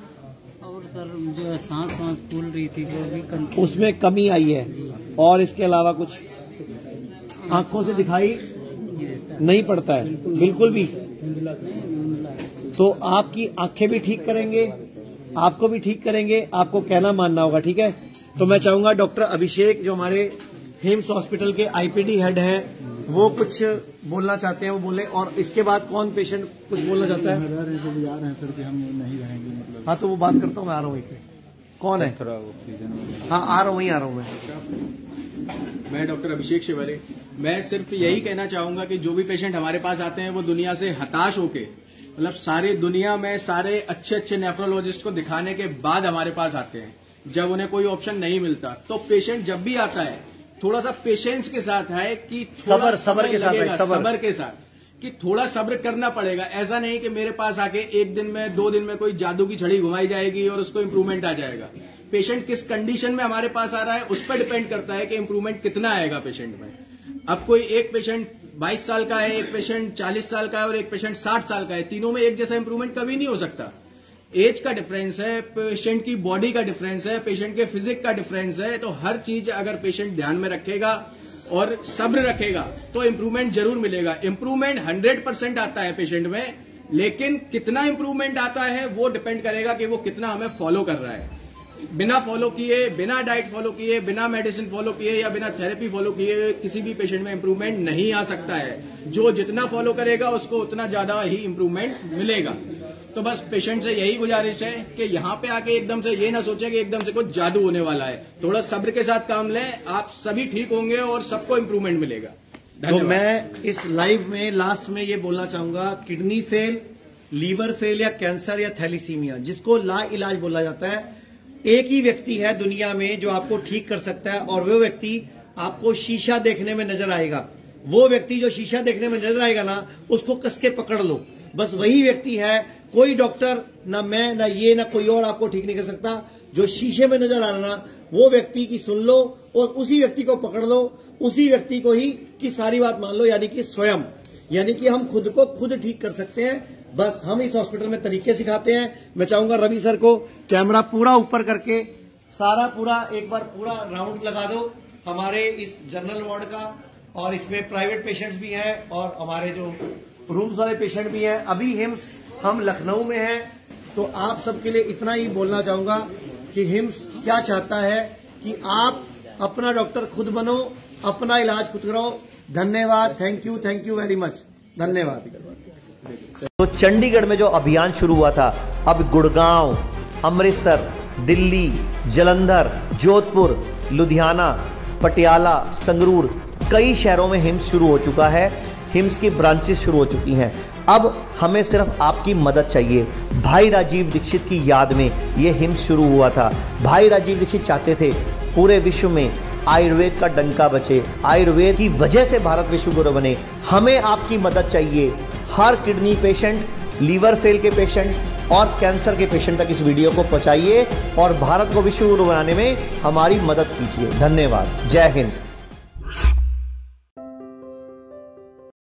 L: और सर जो सांस फूल रही थी वो भी
A: उसमें कमी आई है। और इसके अलावा कुछ आंखों से दिखाई नहीं पड़ता है बिल्कुल भी? तो आपकी आंखें भी ठीक करेंगे, आपको भी ठीक करेंगे, आपको कहना मानना होगा, ठीक है? तो मैं चाहूंगा डॉक्टर अभिषेक जो हमारे हिम्स हॉस्पिटल के आईपीडी हेड हैं वो कुछ बोलना चाहते हैं, वो बोले। और इसके बाद कौन पेशेंट कुछ बोलना चाहता है?
E: सर कि हम नहीं रहेंगे मतलब।
A: हाँ, तो वो बात करता हूँ मैं, आ रहा हूँ। कौन है?
E: थोड़ा ऑक्सीजन।
A: हाँ, आ रहा हूँ, वहीं आ रहा हूँ मैं
G: डॉक्टर अभिषेक शिवरे। मैं सिर्फ यही कहना चाहूंगा कि जो भी पेशेंट हमारे पास आते हैं वो दुनिया से हताश होके, मतलब सारी दुनिया में सारे अच्छे अच्छे नेफ्रोलॉजिस्ट को दिखाने के बाद हमारे पास आते हैं। जब उन्हें कोई ऑप्शन नहीं मिलता तो पेशेंट जब भी आता है थोड़ा सा पेशेंस के साथ है कि
A: सब्र के साथ
G: कि थोड़ा सब्र करना पड़ेगा। ऐसा नहीं कि मेरे पास आके 1 दिन में 2 दिन में कोई जादू की छड़ी घुमाई जाएगी और उसको इम्प्रूवमेंट आ जाएगा। पेशेंट किस कंडीशन में हमारे पास आ रहा है उस पर डिपेंड करता है कि इम्प्रूवमेंट कितना आएगा पेशेंट में। अब कोई एक पेशेंट 22 साल का है, एक पेशेंट 40 साल का है और एक पेशेंट 60 साल का है, तीनों में एक जैसा इम्प्रूवमेंट कभी नहीं हो सकता। एज का डिफरेंस है, पेशेंट की बॉडी का डिफरेंस है, पेशेंट के फिजिक का डिफरेंस है। तो हर चीज अगर पेशेंट ध्यान में रखेगा और सब्र रखेगा तो इम्प्रूवमेंट जरूर मिलेगा। इम्प्रूवमेंट 100% आता है पेशेंट में, लेकिन कितना इम्प्रूवमेंट आता है वो डिपेंड करेगा कि वो कितना हमें फॉलो कर रहा है। बिना फॉलो किए, बिना डाइट फॉलो किए, बिना मेडिसिन फॉलो किए या बिना थेरेपी फॉलो किए किसी भी पेशेंट में इम्प्रूवमेंट नहीं आ सकता है। जो जितना फॉलो करेगा उसको उतना ज्यादा ही इम्प्रूवमेंट मिलेगा। तो बस पेशेंट से यही गुजारिश है कि यहाँ पे आके एकदम से ये ना सोचे कि एकदम से कुछ जादू होने वाला है। थोड़ा सब्र के साथ काम लें, आप सभी ठीक होंगे और सबको इम्प्रूवमेंट मिलेगा।
A: तो मैं इस लाइव में लास्ट में ये बोलना चाहूंगा, किडनी फेल, लीवर फेल या कैंसर या थैलीसीमिया जिसको ला इलाज बोला जाता है, एक ही व्यक्ति है दुनिया में जो आपको ठीक कर सकता है और वो व्यक्ति आपको शीशा देखने में नजर आएगा। वो व्यक्ति जो शीशा देखने में नजर आएगा ना, उसको कस के पकड़ लो, बस वही व्यक्ति है। कोई डॉक्टर, ना मैं, ना ये, ना कोई और आपको ठीक नहीं कर सकता। जो शीशे में नजर आ रहा ना, वो व्यक्ति की सुन लो और उसी व्यक्ति को पकड़ लो, उसी व्यक्ति को ही की सारी बात मान लो, यानी कि स्वयं, यानी कि हम खुद को खुद ठीक कर सकते हैं। बस हम इस हॉस्पिटल में तरीके सिखाते हैं। मैं चाहूंगा रवि सर को कैमरा पूरा ऊपर करके सारा पूरा एक बार पूरा राउंड लगा दो हमारे इस जनरल वार्ड का, और इसमें प्राइवेट पेशेंट्स भी हैं और हमारे जो रूम्स वाले पेशेंट भी हैं। अभी हम लखनऊ में हैं, तो आप सबके लिए इतना ही बोलना चाहूंगा कि हिम्स क्या चाहता है कि आप अपना डॉक्टर खुद बनो, अपना इलाज खुद कराओ। धन्यवाद, थैंक यू वेरी मच, धन्यवाद।
R: तो चंडीगढ़ में जो अभियान शुरू हुआ था, अब गुड़गांव, अमृतसर, दिल्ली, जालंधर, जोधपुर, लुधियाना, पटियाला, संगरूर, कई शहरों में हिम्स शुरू हो चुका है। हिम्स की ब्रांचेस शुरू हो चुकी हैं। अब हमें सिर्फ आपकी मदद चाहिए। भाई राजीव दीक्षित की याद में ये हिम्स शुरू हुआ था। भाई राजीव दीक्षित चाहते थे पूरे विश्व में आयुर्वेद का डंका बचे, आयुर्वेद की वजह से भारत विश्व गुरु बने। हमें आपकी मदद चाहिए। हर किडनी पेशेंट, लीवर फेल के पेशेंट और कैंसर के पेशेंट तक इस वीडियो को पहुंचाइए और भारत को विश्व गुरु बनाने में हमारी मदद कीजिए। धन्यवाद। जय हिंद।